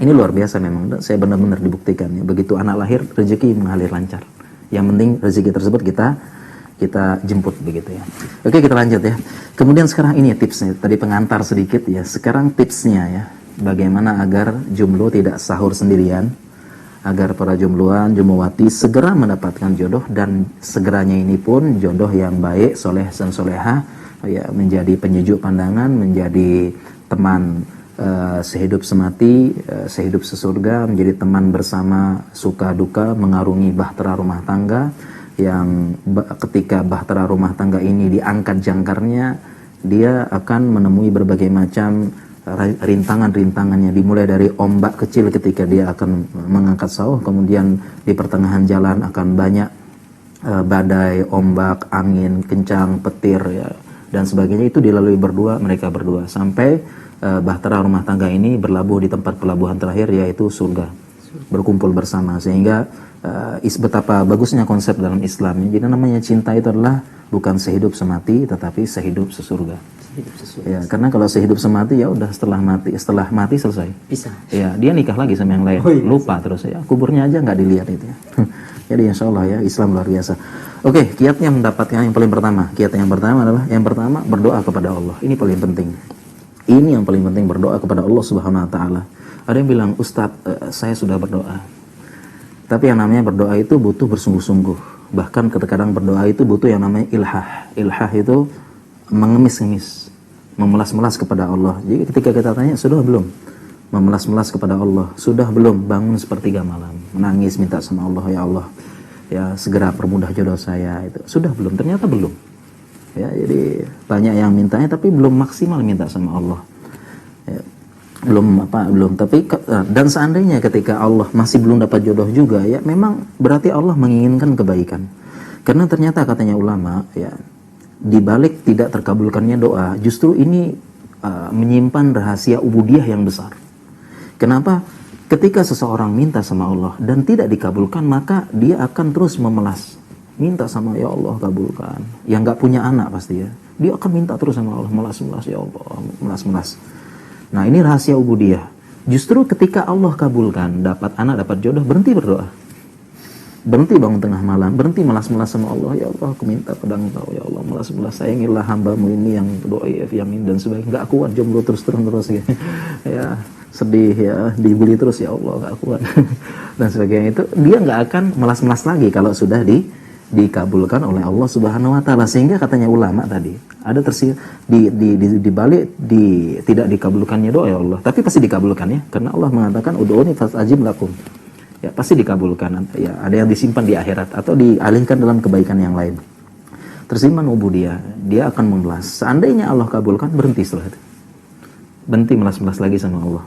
ini luar biasa memang. Dan saya benar-benar dibuktikan ya. Begitu anak lahir, rezeki mengalir lancar. Yang penting rezeki tersebut kita jemput begitu ya. Oke, kita lanjut ya. Kemudian sekarang ini ya tipsnya. Tadi pengantar sedikit ya. Sekarang tipsnya ya. Bagaimana agar jomblo tidak sahur sendirian, agar para jombloan, jombowati segera mendapatkan jodoh, dan segeranya ini pun jodoh yang baik, soleh dan soleha ya, menjadi penyejuk pandangan, menjadi teman sehidup semati, sehidup sesurga, menjadi teman bersama suka duka, mengarungi bahtera rumah tangga, yang ketika bahtera rumah tangga ini diangkat jangkarnya, dia akan menemui berbagai macam rintangannya, dimulai dari ombak kecil ketika dia akan mengangkat sauh, kemudian di pertengahan jalan akan banyak badai, ombak, angin kencang, petir ya, dan sebagainya. Itu dilalui mereka berdua sampai bahtera rumah tangga ini berlabuh di tempat pelabuhan terakhir, yaitu surga. berkumpul bersama, sehingga betapa bagusnya konsep dalam Islam. Jadi namanya cinta itu adalah bukan sehidup semati, tetapi sehidup sesurga. Ya, karena kalau sehidup semati ya udah setelah mati selesai. Bisa. Ya, dia nikah lagi sama yang lain. Lupa terus ya. Kuburnya aja nggak dilihat itu ya. Jadi insya Allah ya, Islam luar biasa. Oke, kiatnya mendapatkan yang paling pertama. Kiat yang pertama adalah berdoa kepada Allah. Ini paling penting. Ini yang paling penting, berdoa kepada Allah Subhanahu wa taala. Ada yang bilang, "Ustadz, saya sudah berdoa." Tapi yang namanya berdoa itu butuh bersungguh-sungguh. Bahkan kadang berdoa itu butuh yang namanya ilhah. Ilhah itu mengemis-ngemis, memelas-melas kepada Allah. Jadi ketika kita tanya, sudah belum? Memelas-melas kepada Allah. Sudah belum? Bangun sepertiga malam, menangis minta sama Allah, ya Allah, ya segera permudah jodoh saya. Itu sudah belum? Ternyata belum. Ya, jadi banyak yang mintanya tapi belum maksimal minta sama Allah. Ya, belum. Tapi dan seandainya ketika Allah masih belum dapat jodoh juga, ya memang berarti Allah menginginkan kebaikan. Karena ternyata katanya ulama, ya di balik tidak terkabulkannya doa, justru ini menyimpan rahasia ubudiyah yang besar. Kenapa? Ketika seseorang minta sama Allah dan tidak dikabulkan, maka dia akan terus memelas, minta sama, ya Allah kabulkan. Yang nggak punya anak pasti ya, dia akan minta terus sama Allah, melas-melas, ya Allah, melas-melas. Nah ini rahasia ubudiyah. Justru ketika Allah kabulkan, dapat anak, dapat jodoh, berhenti berdoa. Berhenti bangun tengah malam, berhenti melas-melas sama Allah, ya Allah aku minta pada Engkau, ya Allah melas-melas, sayangilah hambamu ini yang doif, yang ini dan sebagainya. Nggak kuat jomblo terus gitu. Ya sedih ya, dibully terus, ya Allah nggak kuat dan sebagainya. Itu dia nggak akan melas-melas lagi kalau sudah dikabulkan oleh Allah Subhanahu wa taala. Sehingga katanya ulama tadi, ada di balik tidak dikabulkannya doa, ya Allah, tapi pasti dikabulkannya karena Allah mengatakan ud'uni fastajib lakum. Ya pasti dikabulkan. Ya ada yang disimpan di akhirat atau dialihkan dalam kebaikan yang lain. Tersimpan ubudiyah, dia akan memelas. Seandainya Allah kabulkan, berhenti setelah itu. Berhenti melas-melas lagi sama Allah.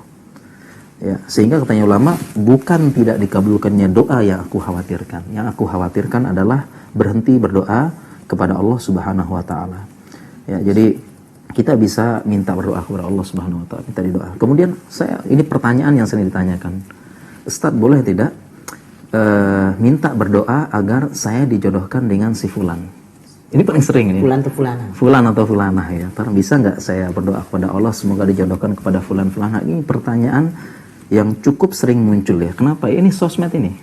Ya, sehingga katanya ulama, bukan tidak dikabulkannya doa yang aku khawatirkan. Yang aku khawatirkan adalah berhenti berdoa kepada Allah Subhanahu wa taala. Ya, jadi kita bisa minta berdoa kepada Allah Subhanahu wa taala, minta didoa. Kemudian ini pertanyaan yang sering ditanyakan. Ustadz, boleh tidak minta berdoa agar saya dijodohkan dengan si fulan? Ini paling sering ini. Fulan atau fulana. Fulan atau fulanah ya. Ntar bisa nggak saya berdoa kepada Allah semoga dijodohkan kepada fulan fulanah? Ini pertanyaan yang cukup sering muncul ya. Kenapa? Ini sosmed ini.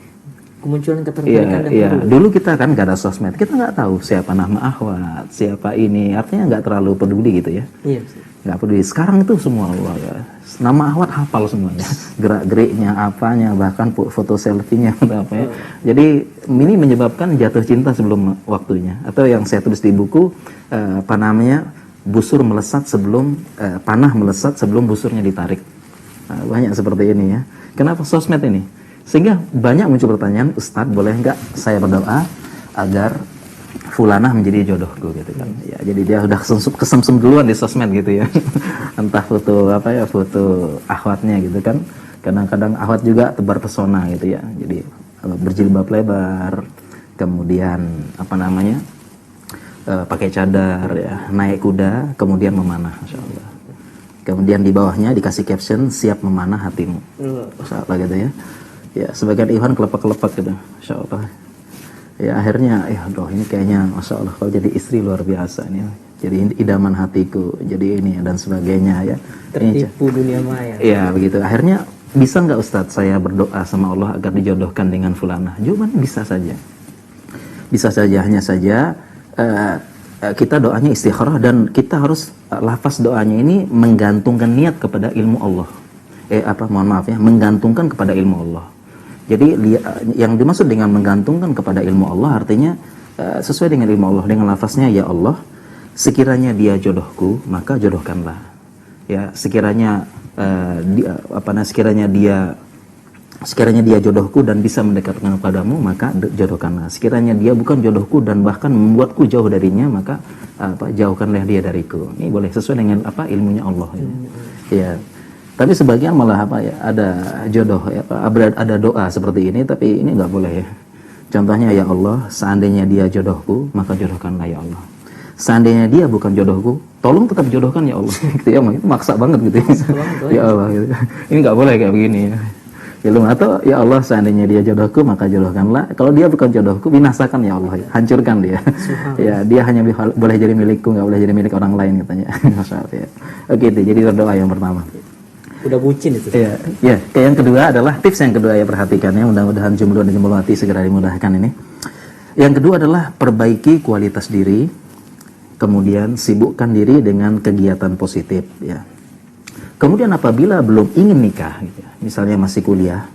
Kemunculan ketertarikan dan Iya. Dulu kita kan nggak ada sosmed, kita nggak tahu siapa nama akhwat, siapa ini. Artinya nggak terlalu peduli gitu ya. Iya. Nggak peduli. Sekarang itu semua ya. Nama akhwat hafal semuanya, gerak-geriknya, apanya, bahkan foto selfie-nya apa ya. Jadi ini menyebabkan jatuh cinta sebelum waktunya. Atau yang saya tulis di buku, busur melesat sebelum panah melesat sebelum busurnya ditarik. Nah, banyak seperti ini ya. Kenapa sosmed ini? Sehingga banyak muncul pertanyaan, Ustadz boleh nggak saya berdoa agar fulanah menjadi jodohku gitu kan. Ya, jadi dia udah kesemsem duluan di sosmed gitu ya. Entah foto foto akhwatnya gitu kan. Kadang-kadang akhwat juga tebar pesona gitu ya. Jadi berjilbab lebar, kemudian pakai cadar ya, naik kuda, kemudian memanah, Masya Allah. Kemudian di bawahnya dikasih caption, siap memanah hatimu, Masya Allah gitu ya. Ya, sebagian ikhwan kelepek-kelepek gitu, Masya Allah. Ya akhirnya, ini kayaknya Masya Allah kalau jadi istri luar biasa ini, jadi idaman hatiku, jadi ini dan sebagainya ya. Tertipu dunia maya. Ya begitu. Akhirnya bisa nggak Ustadz saya berdoa sama Allah agar dijodohkan dengan fulanah? Jawabannya bisa saja. Bisa saja, hanya saja kita doanya istikharah dan kita harus lafaz doanya ini menggantungkan niat kepada ilmu Allah. Menggantungkan kepada ilmu Allah. Jadi yang dimaksud dengan menggantungkan kepada ilmu Allah artinya sesuai dengan ilmu Allah, dengan lafaznya ya Allah, sekiranya dia jodohku maka jodohkanlah. Ya, sekiranya sekiranya dia jodohku dan bisa mendekatkan kepadamu maka jodohkanlah. Sekiranya dia bukan jodohku dan bahkan membuatku jauh darinya maka jauhkanlah dia dariku. Ini boleh sesuai dengan ilmunya Allah. Ya. Tapi sebagian malah ada jodoh ada doa seperti ini, tapi ini nggak boleh ya. Contohnya ya Allah, seandainya dia jodohku maka jodohkanlah ya Allah. Seandainya dia bukan jodohku, tolong tetap jodohkan ya Allah. Gitu ya, itu maksa banget gitu ya. Ya Allah gitu. Ini nggak boleh kayak begini ya. Ilmu atau ya Allah seandainya dia jodohku maka jodohkanlah. Kalau dia bukan jodohku binasakan ya Allah, hancurkan dia. Ya dia hanya boleh jadi milikku, nggak boleh jadi milik orang lain katanya. Masya Allah ya. Oke itu jadi doa yang pertama. Udah bucin itu. Ya, ya. Yang kedua adalah tips yang kedua ya perhatikan ya. Mudah-mudahan jomblo dan jombloati segera dimudahkan ini. Yang kedua adalah perbaiki kualitas diri, kemudian sibukkan diri dengan kegiatan positif ya. Kemudian apabila belum ingin nikah, gitu ya, misalnya masih kuliah,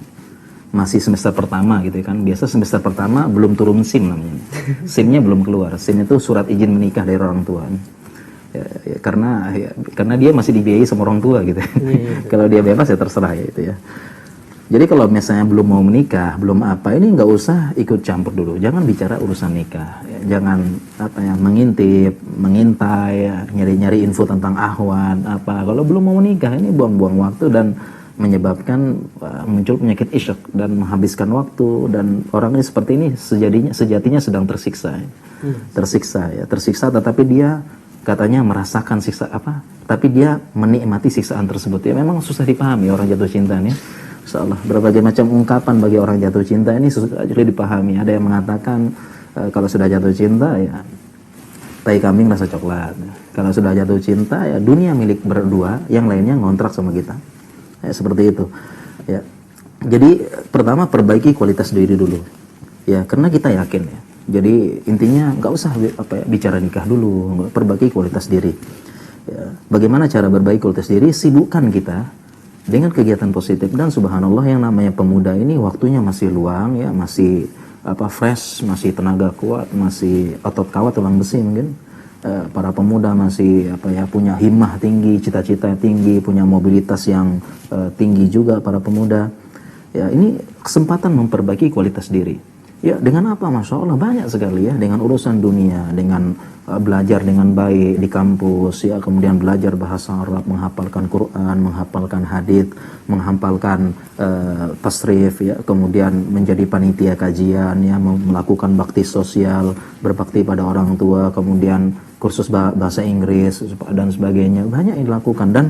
masih semester pertama gitu kan, biasa semester pertama belum turun SIM namanya, SIM-nya belum keluar, SIM itu surat izin menikah dari orang tua, karena dia masih dibiayai sama orang tua gitu, kalau dia bebas ya terserah ya itu ya. Jadi kalau misalnya belum mau menikah, belum apa, ini nggak usah ikut campur dulu. Jangan bicara urusan nikah. Ya. Jangan mengintip, mengintai, ya, nyari-nyari info tentang ahwat apa. Kalau belum mau menikah, ini buang-buang waktu dan menyebabkan muncul penyakit isyak dan menghabiskan waktu, dan orang ini seperti ini sejatinya sedang tersiksa. Ya. Tersiksa tetapi dia katanya merasakan siksa apa? Tapi dia menikmati siksaan tersebut. Ya memang susah dipahami orang jatuh cinta nih. Insyaallah berbagai macam ungkapan bagi orang jatuh cinta ini susah dipahami. Ada yang mengatakan kalau sudah jatuh cinta ya tai kambing rasa coklat. Kalau sudah jatuh cinta ya dunia milik berdua, yang lainnya ngontrak sama kita. Ya, seperti itu. Ya. Jadi pertama perbaiki kualitas diri dulu. Ya, karena kita yakin ya. Jadi intinya nggak usah bicara nikah dulu, perbaiki kualitas diri. Ya. Bagaimana cara perbaiki kualitas diri? Sibukkan kita dengan kegiatan positif, dan subhanallah yang namanya pemuda ini waktunya masih luang ya, masih fresh, masih tenaga kuat, masih otot kawat tulang besi mungkin. Para pemuda masih punya himmah tinggi, cita-cita tinggi, punya mobilitas yang tinggi juga para pemuda. Ya, ini kesempatan memperbaiki kualitas diri. Ya, dengan apa? Masya Allah banyak sekali ya, dengan urusan dunia, dengan belajar dengan baik di kampus ya, kemudian belajar bahasa Arab, menghafalkan Quran, menghafalkan hadits, menghafalkan tasrif ya, kemudian menjadi panitia kajian ya, melakukan bakti sosial, berbakti pada orang tua, kemudian kursus bahasa Inggris dan sebagainya, banyak yang dilakukan. Dan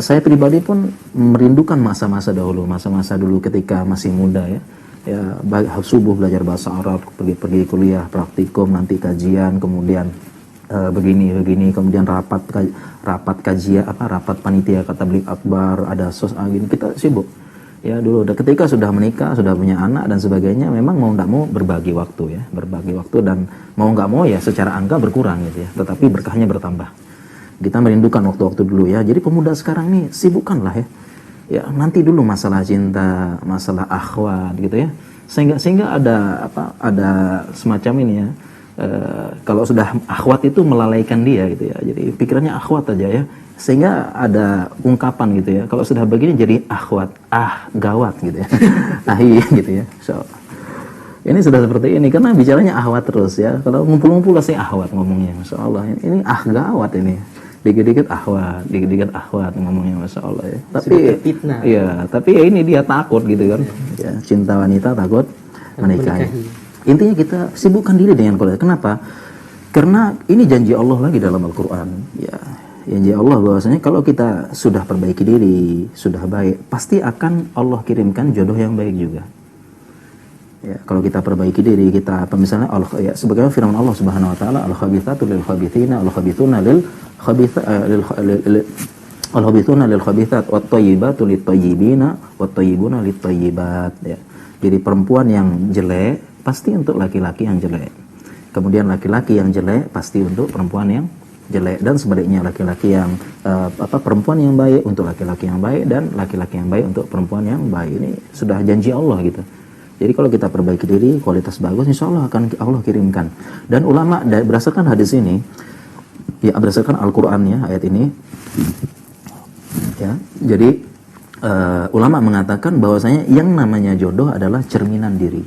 saya pribadi pun merindukan masa-masa dulu ketika masih muda ya. Ya, subuh belajar bahasa Arab, pergi kuliah, praktikum, nanti kajian, kemudian begini, kemudian rapat kajian rapat panitia tabligh akbar, ada gini, kita sibuk. Ya dulu, ketika sudah menikah, sudah punya anak dan sebagainya, memang mau nggak mau berbagi waktu dan mau nggak mau ya secara angka berkurang gitu ya, tetapi berkahnya bertambah. Kita merindukan waktu-waktu dulu ya. Jadi pemuda sekarang nih sibukkanlah ya. Ya nanti dulu masalah cinta, masalah akhwat gitu ya, sehingga ada semacam ini ya, kalau sudah akhwat itu melalaikan dia gitu ya, jadi pikirannya akhwat aja ya, sehingga ada ungkapan gitu ya, kalau sudah begini jadi akhwat, gawat gitu ya, gitu ya. So ini sudah seperti ini karena bicaranya akhwat terus ya, kalau ngumpul-ngumpul pasti akhwat ngomongnya, Masya Allah ini gawat ini. Dikit-dikit akhwat ngomongnya, Masya Allah ya. Tapi ya ini dia takut gitu kan. Ya, cinta wanita takut menikahi. Intinya kita sibukkan diri dengan kualitas. Kenapa? Karena ini janji Allah lagi dalam Al-Quran. Ya, janji Allah bahwasanya kalau kita sudah perbaiki diri, sudah baik, pasti akan Allah kirimkan jodoh yang baik juga. Ya, kalau kita perbaiki diri kita, misalnya Allah ya, sebagaimana firman Allah Subhanahu wa taala, al-khabithatu lil khabithina, al-khabithuna lil khabithat, wat thayyibatu lit thayyibina, wat thayyibuna lit thayyibat ya. Jadi perempuan yang jelek pasti untuk laki-laki yang jelek. Kemudian laki-laki yang jelek pasti untuk perempuan yang jelek, dan sebaliknya laki-laki yang perempuan yang baik untuk laki-laki yang baik, dan laki-laki yang baik untuk perempuan yang baik. Ini sudah janji Allah gitu. Jadi kalau kita perbaiki diri, kualitas bagus, insya Allah akan Allah kirimkan. Dan ulama berdasarkan hadis ini, ya berdasarkan Al-Quran ya, ayat ini, ya. Jadi ulama mengatakan bahwasanya yang namanya jodoh adalah cerminan diri.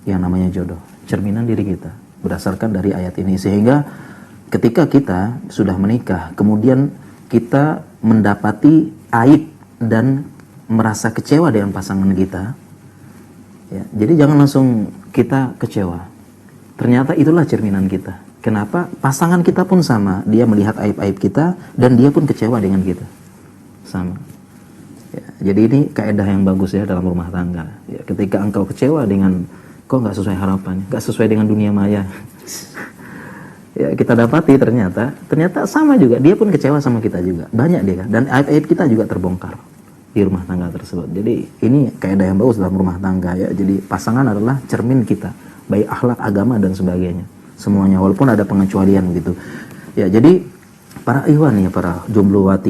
Yang namanya jodoh, cerminan diri kita, berdasarkan dari ayat ini. Sehingga ketika kita sudah menikah, kemudian kita mendapati aib dan merasa kecewa dengan pasangan kita. Ya, jadi jangan langsung kita kecewa. Ternyata itulah cerminan kita. Kenapa? Pasangan kita pun sama. Dia melihat aib-aib kita dan dia pun kecewa dengan kita. Sama. Ya, jadi ini kaidah yang bagus ya dalam rumah tangga. Ya, ketika engkau kecewa dengan kok nggak sesuai harapan, nggak sesuai dengan dunia maya, ya kita dapati ternyata sama juga, dia pun kecewa sama kita juga, banyak dia kan, dan aib-aib kita juga terbongkar di rumah tangga tersebut. Jadi ini kaidah yang bagus dalam rumah tangga ya. Jadi pasangan adalah cermin kita, baik akhlak, agama dan sebagainya, semuanya, walaupun ada pengecualian gitu. Ya, jadi para ikhwan ya, para jomblowat,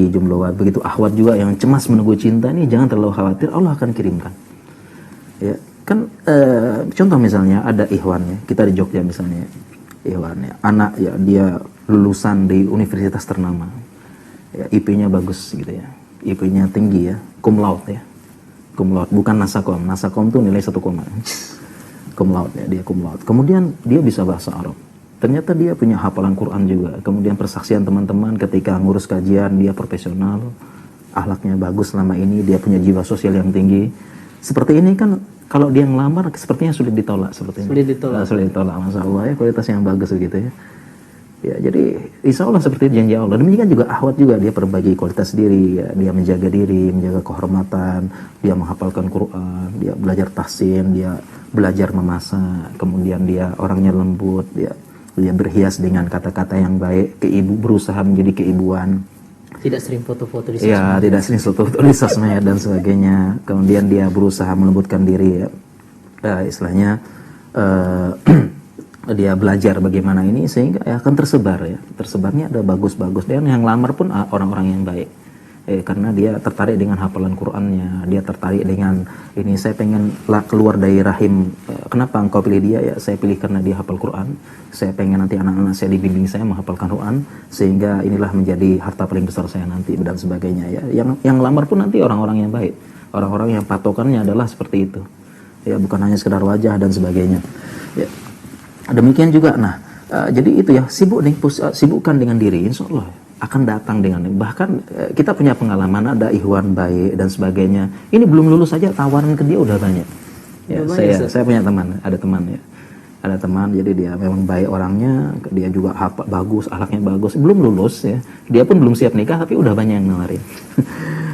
begitu akhwat juga yang cemas menunggu cinta ini, jangan terlalu khawatir, Allah akan kirimkan. Ya, kan contoh misalnya ada ikhwan ya, kita di Jogja misalnya, ikhwan ya, anak ya, dia lulusan di universitas ternama. Ya, IP-nya bagus gitu ya. IP-nya tinggi ya, cum laude ya. Cum laude, bukan nasakom. Nasakom tuh nilai 1, cum laude ya, dia cum laude. Kemudian dia bisa bahasa Arab. Ternyata dia punya hafalan Quran juga. Kemudian persaksian teman-teman ketika ngurus kajian, dia profesional, akhlaknya bagus selama ini, dia punya jiwa sosial yang tinggi. Seperti ini kan kalau dia ngelamar sepertinya sulit ditolak seperti ini. Sulit ditolak, Masya Allah ya, kualitas yang bagus begitu ya. Ya, jadi insya Allah seperti janji Allah. Demikian juga akhwat juga, dia perbaiki kualitas diri, ya, dia menjaga diri, menjaga kehormatan, dia menghafalkan Quran, dia belajar tahsin, dia belajar memasak, kemudian dia orangnya lembut, dia berhias dengan kata-kata yang baik, berusaha menjadi keibuan. Tidak sering foto-foto di sosmed. Ya, tidak sering foto-foto di sosmed dan sebagainya. Kemudian dia berusaha melembutkan diri ya. Istilahnya dia belajar bagaimana ini sehingga akan tersebar ya. Tersebarnya ada bagus-bagus, dan yang lamar pun orang-orang yang baik. Karena dia tertarik dengan hafalan Qur'annya, dia tertarik dengan ini, saya pengen keluar dari rahim. Kenapa engkau pilih dia? Ya, saya pilih karena dia hafal Qur'an. Saya pengen nanti anak-anak saya dibimbing saya menghafalkan Qur'an, sehingga inilah menjadi harta paling besar saya nanti dan sebagainya ya. Yang lamar pun nanti orang-orang yang baik, orang-orang yang patokannya adalah seperti itu. Ya, bukan hanya sekedar wajah dan sebagainya. Ya. Demikian juga, nah, jadi itu ya, sibukkan dengan diri, insya Allah akan datang dengan, bahkan kita punya pengalaman, ada ikhwan baik dan sebagainya, ini belum lulus saja tawaran ke dia udah banyak ya. Saya punya teman, ada teman jadi dia memang baik orangnya, dia juga bagus, akhlaknya bagus, belum lulus ya, dia pun belum siap nikah tapi udah banyak yang nawarin.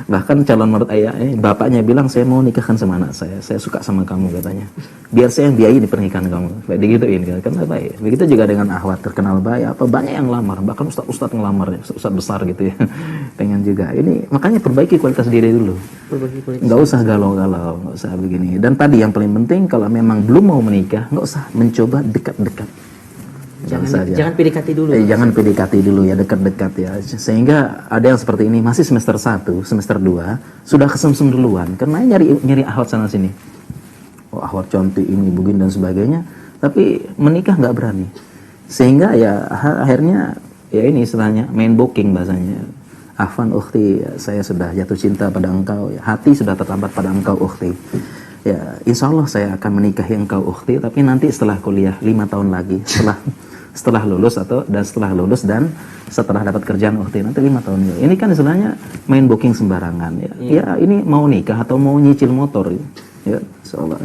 Bahkan calon menurut ayah, bapaknya bilang, saya mau nikahkan sama anak saya suka sama kamu katanya, biar saya yang biayai di pernikahan kamu, kayak digituin kan, karena baik. Begitu juga dengan akhwat terkenal baik, banyak yang lamar, bahkan ustadz ngelamar ya, ustadz besar gitu ya, pengen juga. Ini makanya perbaiki kualitas diri dulu, nggak usah galau-galau, nggak usah begini. Dan tadi yang paling penting, kalau memang belum mau menikah, nggak usah mencoba dekat-dekat. Jangan PDKT dulu. Jangan PDKT dulu ya, dekat-dekat ya. Sehingga ada yang seperti ini, masih semester 1, semester 2 sudah kesemsem duluan karena nyari akhwat sana sini. Oh, akhwat cantik ini, begini dan sebagainya, tapi menikah nggak berani. Sehingga ya akhirnya ya ini istilahnya main booking bahasanya. Afwan ukhti, ya, saya sudah jatuh cinta pada engkau, ya, hati sudah terlambat pada engkau ukhti. Ya, insya Allah saya akan menikahi engkau ukhti, tapi nanti setelah kuliah 5 tahun lagi, setelah lulus dan setelah dapat kerjaan ukhti, nanti 5 tahun lagi. Ini kan istilahnya main booking sembarangan ya. Ya, ini mau nikah atau mau nyicil motor ya, insyaallah.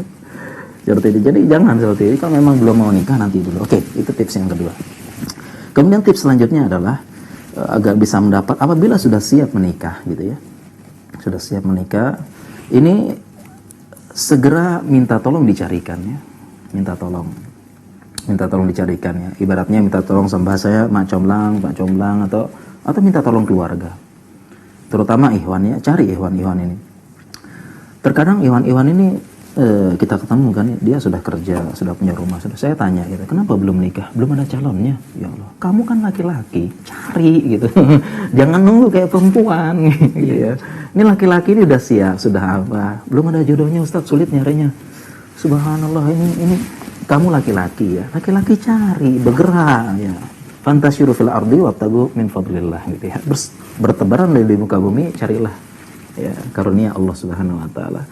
Jadi jangan seperti ini, kalau memang belum mau nikah nanti dulu. Oke, itu tips yang kedua. Kemudian tips selanjutnya adalah agar bisa mendapat, apabila sudah siap menikah gitu ya, sudah siap menikah, ini segera minta tolong dicarikan ya, minta tolong dicarikan ya. Ibaratnya minta tolong sama bahasanya Mak Comblang atau minta tolong keluarga, terutama ikhwan ya, cari ikhwan ini. Terkadang ikhwan ini kita ketemu kan, dia sudah kerja, sudah punya rumah, saya tanya gitu, kenapa belum nikah, belum ada calonnya? Ya Allah, kamu kan laki-laki, cari gitu. Jangan nunggu kayak perempuan gitu ya. Ini laki-laki ini udah siap, sudah apa, belum ada jodohnya Ustadz, sulit nyarinya. Subhanallah, ini kamu laki-laki ya, laki-laki cari, bergerak ya. Fantasyiru fil ardi wabtagu min fadlillah gitu ya. Bertebaran di muka bumi, carilah ya karunia Allah Subhanahu wa taala.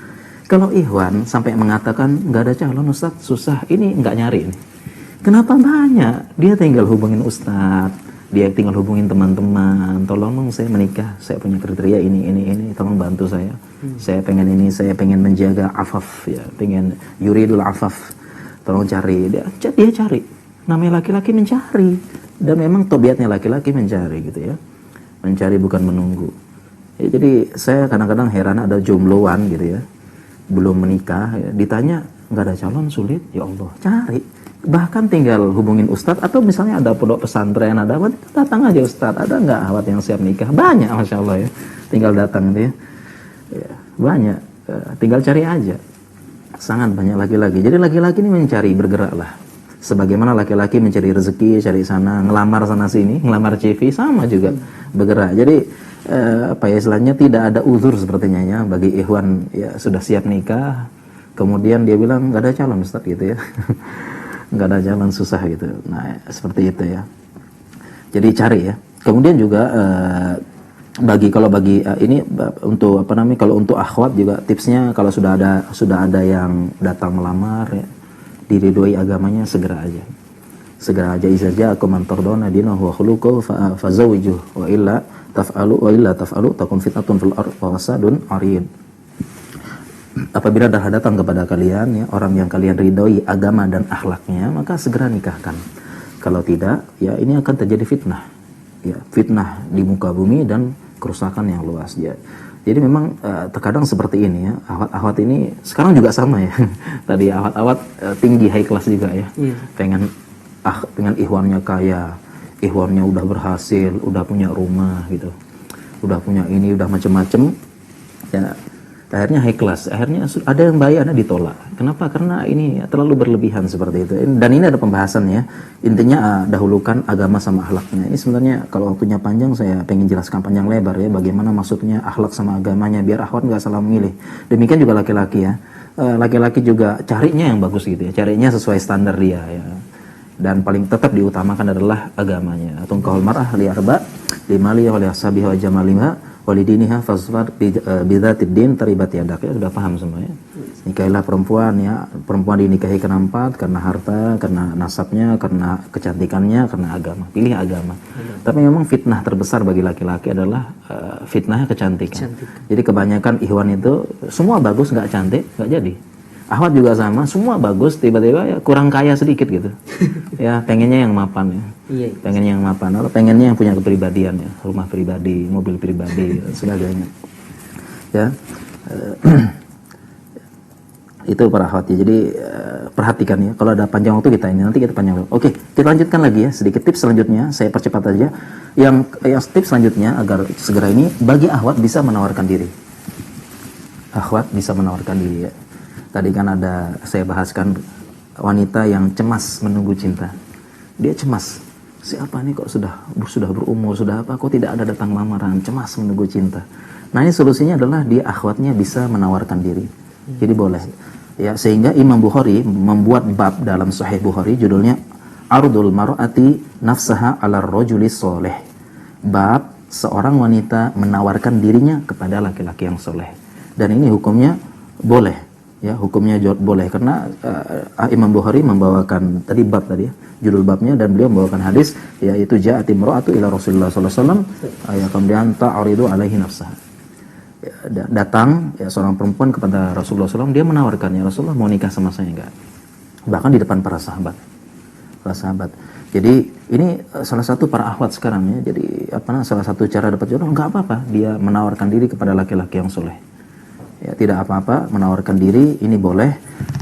Kalau ikhwan sampai mengatakan nggak ada calon Ustadz, susah, ini nggak nyari nih. Kenapa banyak? Dia tinggal hubungin Ustadz, dia tinggal hubungin teman-teman, tolong dong saya menikah, saya punya kriteria ini, tolong bantu saya. Saya pengen ini, saya pengen menjaga afaf ya, pengen yuridul afaf, tolong cari. Dia cari. Namanya laki-laki mencari, dan memang tabiatnya laki-laki mencari gitu ya. Mencari bukan menunggu. Ya, jadi saya kadang-kadang heran ada jombloan gitu ya, belum menikah, ya, ditanya nggak ada calon sulit, ya Allah cari. Bahkan tinggal hubungin ustadz atau misalnya ada pondok pesantren, ada apa, datang aja ustadz, ada nggak akhwat yang siap nikah? Banyak, masya Allah ya, tinggal datang dia. Ya, banyak, tinggal cari aja. Sangat banyak laki-laki. Jadi laki-laki ini mencari, bergeraklah. Sebagaimana laki-laki mencari rezeki, cari sana, ngelamar sana sini, ngelamar CV, sama juga bergerak. Jadi apa ya istilahnya, tidak ada uzur sepertinya ya bagi ikhwan ya sudah siap nikah, kemudian dia bilang nggak ada calon Ustaz gitu ya. Nggak ada calon, susah gitu. Nah seperti itu ya. Jadi cari ya. Kemudian juga bagi ini untuk apa namanya, kalau untuk akhwat juga tipsnya, kalau sudah ada yang datang melamar ya, diridhoi agamanya, segera aja izaja aku mantordona dinahu wa khuluquhu fazawwijuh wa illa taf'alu takun fitnatun fil ardh wa fasadun arid. Apabila dah datang kepada kalian ya orang yang kalian ridhoi agama dan akhlaknya, maka segera nikahkan. Kalau tidak ya ini akan terjadi fitnah ya, fitnah di muka bumi dan kerusakan yang luas ya. Jadi memang terkadang seperti ini ya, ahwat-ahwat ini sekarang juga sama ya. Tadi ahwat-ahwat tinggi high class juga ya. Pengen ihwannya kaya, ihwannya udah berhasil, udah punya rumah gitu, udah punya ini, udah macem-macem ya. Akhirnya high class, akhirnya ada yang baik, ada ditolak. Kenapa? Karena ini terlalu berlebihan seperti itu. Dan ini ada pembahasan ya. Intinya dahulukan agama sama akhlaknya. Ini sebenarnya kalau waktunya panjang saya pengen jelaskan panjang lebar ya. Bagaimana maksudnya akhlak sama agamanya biar akhwat nggak salah memilih. Demikian juga laki-laki ya. Laki-laki juga carinya yang bagus gitu ya. Carinya sesuai standar dia ya. Dan paling tetap diutamakan adalah agamanya. Tungkahul mar'ah li arba' limali wa li ashabihi wa jamalima walidiniha fasfar bidzatid din taribat yadak. Ya sudah paham semua ya. Nikahilah perempuan ya, perempuan dinikahi karena 4, karena harta, karena nasabnya, karena kecantikannya, karena agama. Pilih agama. Tapi memang fitnah terbesar bagi laki-laki adalah fitnahnya kecantikan. Jadi kebanyakan ikhwan itu semua bagus, nggak cantik, nggak jadi. Ahwat juga sama, semua bagus, tiba-tiba ya kurang kaya sedikit gitu. Ya pengennya yang mapan ya. Pengennya yang mapan, atau pengennya yang punya kepribadian ya, rumah pribadi, mobil pribadi, dan sebagainya. Ya, itu para ahwat ya. Jadi perhatikan ya. Kalau ada panjang waktu kita ini, nanti kita panjang waktu. Oke, kita lanjutkan lagi ya. Sedikit tips selanjutnya, saya percepat aja. Yang tips selanjutnya agar segera ini, bagi ahwat bisa menawarkan diri. Ahwat bisa menawarkan diri ya. Tadi kan ada saya bahaskan wanita yang cemas menunggu cinta. Dia cemas. Siapa nih kok sudah berumur, sudah apa, kok tidak ada datang lamaran, cemas menunggu cinta. Nah ini solusinya adalah dia akhwatnya bisa menawarkan diri. Jadi boleh. Ya, sehingga Imam Bukhari membuat bab dalam Sahih Bukhari judulnya Ardul Mar'ati Nafsaha 'ala Rajuli Sholeh. Bab seorang wanita menawarkan dirinya kepada laki-laki yang soleh. Dan ini hukumnya boleh. Ya, hukumnya boleh karena Imam Bukhari membawakan tadi bab tadi ya, judul babnya, dan beliau membawakan hadis yaitu ja'ati imra'atu ila Rasulullah sallallahu alaihi wasallam ya kemudian ta'ridu alaihi nafsaha. Ya, datang ya seorang perempuan kepada Rasulullah SAW, dia menawarkan, ya Rasulullah mau nikah sama saya enggak? Bahkan di depan para sahabat. Jadi ini salah satu para akhwat sekarang ya. Jadi salah satu cara dapat jodoh, enggak apa-apa dia menawarkan diri kepada laki-laki yang soleh. Ya, tidak apa-apa menawarkan diri, ini boleh.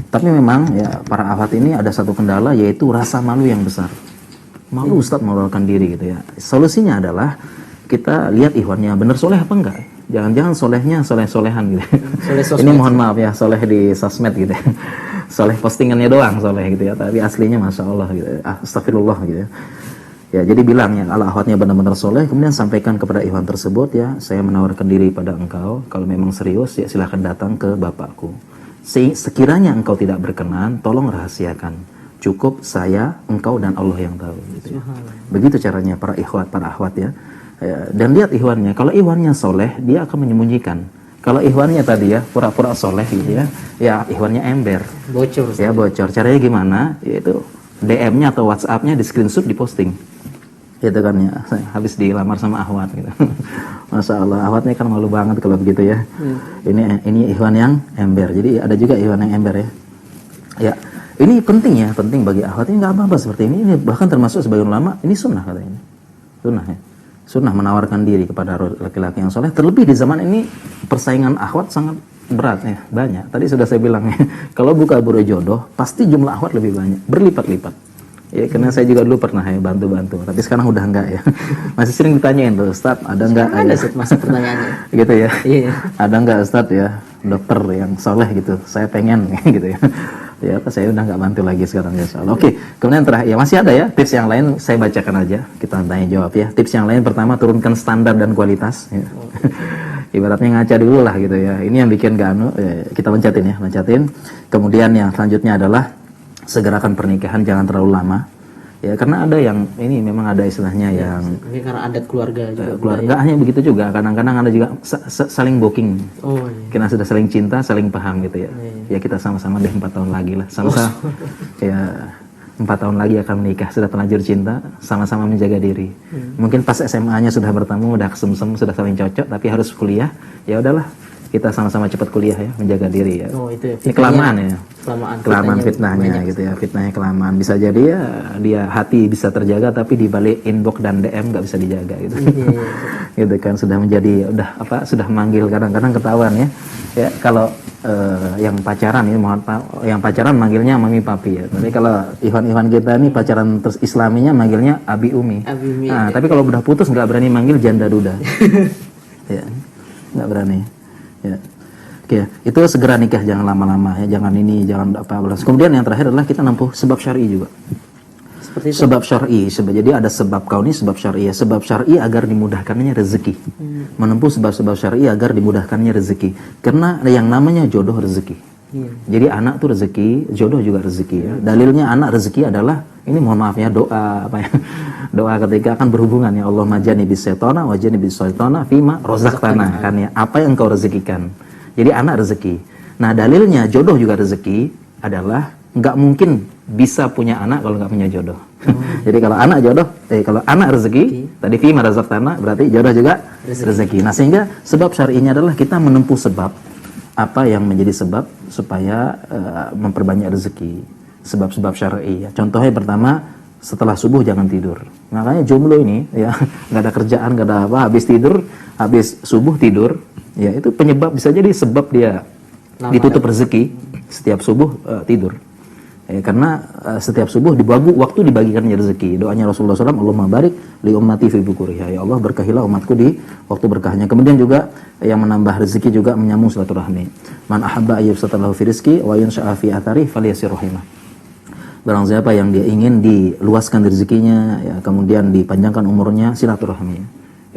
Tapi memang ya para akhwat ini ada satu kendala, yaitu rasa malu yang besar. Malu Ustadz menawarkan diri gitu ya. Solusinya adalah kita lihat ikhwannya bener soleh apa enggak. Jangan-jangan solehnya soleh-solehan gitu. Ini mohon maaf ya, soleh di sosmed gitu ya. Soleh postingannya doang soleh gitu ya, tapi aslinya masya Allah gitu. Astagfirullah gitu ya. Ya, jadi bilang ya, kalau akhwatnya benar-benar soleh, kemudian sampaikan kepada ikhwan tersebut, ya, saya menawarkan diri pada engkau, kalau memang serius, ya silahkan datang ke bapakku. Sekiranya engkau tidak berkenan, tolong rahasiakan. Cukup saya, engkau, dan Allah yang tahu. Gitu ya. Begitu caranya para akhwat ya. Dan lihat ikhwannya, kalau ikhwannya soleh, dia akan menyembunyikan. Kalau ikhwannya tadi ya, pura-pura soleh gitu ya, ya ikhwannya ember. Bocor. Ya, bocor. Caranya gimana? Yaitu DM-nya atau WhatsApp-nya di screenshot, diposting. Gitu kan ya, habis dilamar sama akhwat gitu. Masya Allah, akhwatnya kan malu banget kalau begitu ya. Ini ikhwan yang ember. Jadi ada juga ikhwan yang ember ya. Ya, ini penting ya, penting bagi akhwat. Ini nggak apa-apa seperti ini. Ini bahkan termasuk sebagian ulama, ini sunnah katanya. Sunnah ya. sunnah menawarkan diri kepada laki-laki yang soleh. Terlebih di zaman ini persaingan akhwat sangat berat ya, banyak. Tadi sudah saya bilang ya, kalau buka biro jodoh pasti jumlah akhwat lebih banyak, berlipat-lipat. Ya, karena saya juga dulu pernah ya bantu-bantu, tapi sekarang udah enggak ya. Masih sering ditanyain tuh, Ustaz, ada enggak? Ada Ustaz masa pertanyaannya. Gitu ya. Iya. Ada enggak Ustaz ya, dokter yang soleh gitu? Saya pengen gitu ya. Ya, saya udah nggak bantu lagi sekarang ya, insyaallah. Oke, kemudian terakhir ya masih ada ya tips yang lain, saya bacakan aja, kita tanya jawab ya. Tips yang lain pertama, turunkan standar dan kualitas ya. Ibaratnya ngaca dulu lah gitu ya. Ini yang bikin kita loncatin ya, loncatin. Kemudian yang selanjutnya adalah segerakan pernikahan, jangan terlalu lama. Ya, karena ada yang ini memang ada istilahnya yang Ini karena adat keluarga juga. keluarga hanya begitu juga. Kadang-kadang ada juga saling booking. Oh iya. Karena sudah saling cinta, saling paham gitu ya. Ya kita sama-sama deh 4 tahun lagi lah. Sama-sama ya 4 tahun lagi akan menikah, sudah terlanjur cinta, sama-sama menjaga diri. Mungkin pas SMA-nya sudah bertemu, udah kesem-sem, sudah saling cocok, tapi harus kuliah. Ya udahlah, kita sama-sama cepat kuliah ya, menjaga diri ya. Oh itu ya. Ini kelamaan ya. fitnahnya Kelamaan fitnahnya banyak. gitu ya, fitnahnya kelamaan. Bisa jadi ya dia hati bisa terjaga tapi di balik inbox dan DM nggak bisa dijaga gitu. Gitu kan, sudah menjadi sudah manggil, kadang-kadang ketahuan ya. Ya kalau yang pacaran ini yang pacaran manggilnya mami papi ya. Tapi kalau Ikhwan kita ini pacaran terus Islaminya manggilnya abi umi. Nah, tapi kalau udah putus nggak berani manggil janda duda. Ya, nggak berani. Ya. Oke, itu segera nikah, jangan lama-lama ya, jangan apa. Kemudian yang terakhir adalah kita nempuh sebab syar'i juga. Seperti itu. Sebab syar'i, jadi ada sebab kauni, sebab syar'i. Sebab syar'i agar dimudahkannya rezeki. Menempuh sebab-sebab syar'i agar dimudahkannya rezeki. Karena yang namanya jodoh rezeki. Jadi anak tuh rezeki, jodoh juga rezeki ya. Dalilnya anak rezeki adalah ini, mohon maaf ya, doa doa ketika akan berhubungan ya, Allah majani bis syaitana wa jani bis syaitana fima rozaqtana, kan ya, apa yang kau rezekikan. Jadi anak rezeki. Nah, dalilnya jodoh juga rezeki adalah nggak mungkin bisa punya anak kalau nggak punya jodoh. Jadi kalau anak jodoh, kalau anak rezeki, tadi fima rozaqtana berarti jodoh juga rezeki. Nah, sehingga sebab syar'inya adalah kita menempuh sebab apa yang menjadi sebab supaya memperbanyak rezeki. Sebab-sebab syar'i ya. Contohnya pertama, setelah subuh jangan tidur. Makanya jomblo ini ya, nggak ada kerjaan, nggak ada apa, habis subuh tidur, ya itu penyebab, bisa jadi sebab dia ditutup rezeki setiap subuh tidur. Karena setiap subuh waktu dibagikannya rezeki. Doanya Rasulullah SAW, Allahumma barik li ummati fi bukuriha. Ya Allah, berkahilah umatku di waktu berkahnya. Kemudian juga yang menambah rezeki juga menyambung silaturahmi. Man ahabba ayyubsatallahu fi rizki wa yunsha'a fi athari falyasir rahimah. Barang siapa yang dia ingin diluaskan rezekinya, ya, kemudian dipanjangkan umurnya, silaturahmi.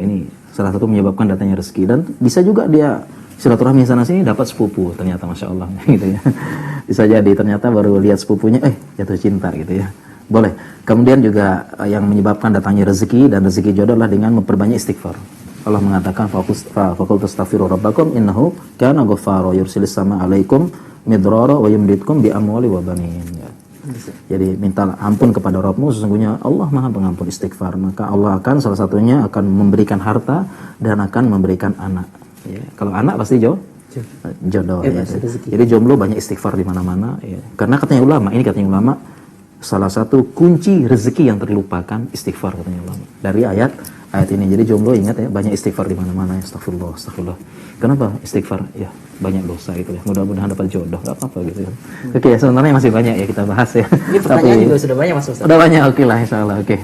Ini salah satu menyebabkan datangnya rezeki. Dan bisa juga dia silaturahmi sana sini dapat sepupu, ternyata masya Allah gitu ya. Bisa jadi ternyata baru lihat sepupunya jatuh cinta gitu ya. Boleh. Kemudian juga yang menyebabkan datangnya rezeki dan rezeki jodoh adalah dengan memperbanyak istighfar. Allah mengatakan faqul tastaghfiru rabbakum innahu kana ghaffara yursilis sama alaikum midrara wa yumditkum bi amwali wa banin. Ya. Jadi mintalah ampun kepada Rabbmu, sesungguhnya Allah Maha Pengampun. Istighfar, maka Allah akan salah satunya akan memberikan harta dan akan memberikan anak. Ya. Kalau anak pasti jodoh. Ya. Jadi jomblo banyak istighfar di mana-mana. Ya. Karena katanya ulama, salah satu kunci rezeki yang terlupakan istighfar, katanya ulama. Dari ayat ini. Jadi jomblo ingat ya, banyak istighfar di mana-mana. Astagfirullah. Kenapa istighfar? Ya banyak dosa gitu ya. Mudah-mudahan dapat jodoh, nggak apa-apa gitu ya. Oke, sebenarnya masih banyak ya kita bahas ya. Ini pertanyaan juga sudah banyak Mas Ustaz. Sudah banyak, oke lah insyaallah. Oke.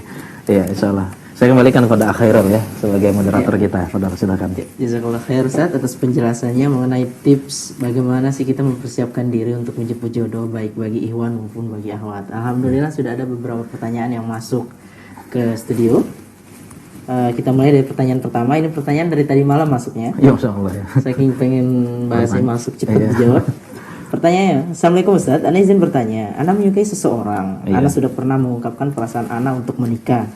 Ya insyaallah. Saya kembalikan kepada Akhairul ya sebagai moderator kita. Silakan. Jazakallah khair Ustaz atas penjelasannya mengenai tips bagaimana sih kita mempersiapkan diri untuk menjemput jodoh, baik bagi ikhwan maupun bagi akhwat. Alhamdulillah sudah ada beberapa pertanyaan yang masuk ke studio. Kita mulai dari pertanyaan pertama. Ini pertanyaan dari tadi malam masuknya. Ya insyaallah ya. Saking pengen bahasnya masuk cepat dijawab. Pertanyaannya, Assalamualaikum Ustaz, Ana izin bertanya. Ana menyukai seseorang. Ana sudah pernah mengungkapkan perasaan Ana untuk menikah.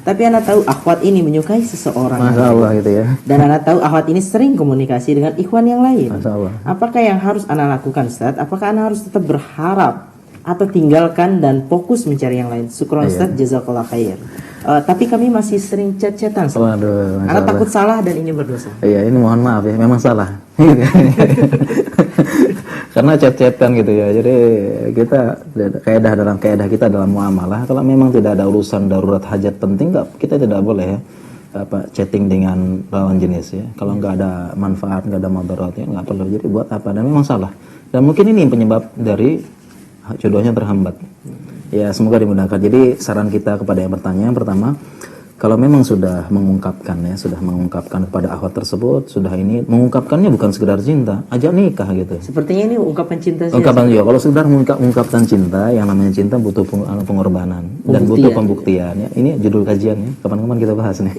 Tapi Ana tahu akhwat ini menyukai seseorang. Masya Allah gitu ya. Dan Ana tahu akhwat ini sering komunikasi dengan ikhwan yang lain. Masya Allah. Apakah yang harus Ana lakukan Ustaz? Apakah Ana harus tetap berharap atau tinggalkan dan fokus mencari yang lain? Syukron Ustaz, jazakallah khair. Tapi kami masih sering chat-chatan. Waduh, Ana takut salah dan ini berdosa. Iya, ini mohon maaf ya, memang salah. Karena chat-chatan gitu ya. Jadi kita kaidah kita dalam muamalah, kalau memang tidak ada urusan darurat hajat penting, kita tidak boleh ya chatting dengan lawan jenis ya. Kalau nggak ada manfaat, nggak ada mudaratnya, nggak perlu. Jadi buat apa? Dan memang salah. Dan mungkin ini penyebab dari jodohnya terhambat. Ya semoga dimudahkan. Jadi saran kita kepada yang bertanya, pertama, kalau memang sudah mengungkapkan ya, sudah mengungkapkan kepada akhwat tersebut, sudah ini mengungkapkannya bukan sekedar cinta, ajak nikah gitu. Sepertinya ini ungkapan cinta sih. Ungkapan juga. Kalau sekedar mengungkapkan cinta, yang namanya cinta butuh pengorbanan dan butuh pembuktian. Ya. Ini judul kajiannya. Kapan-kapan kita bahas nih.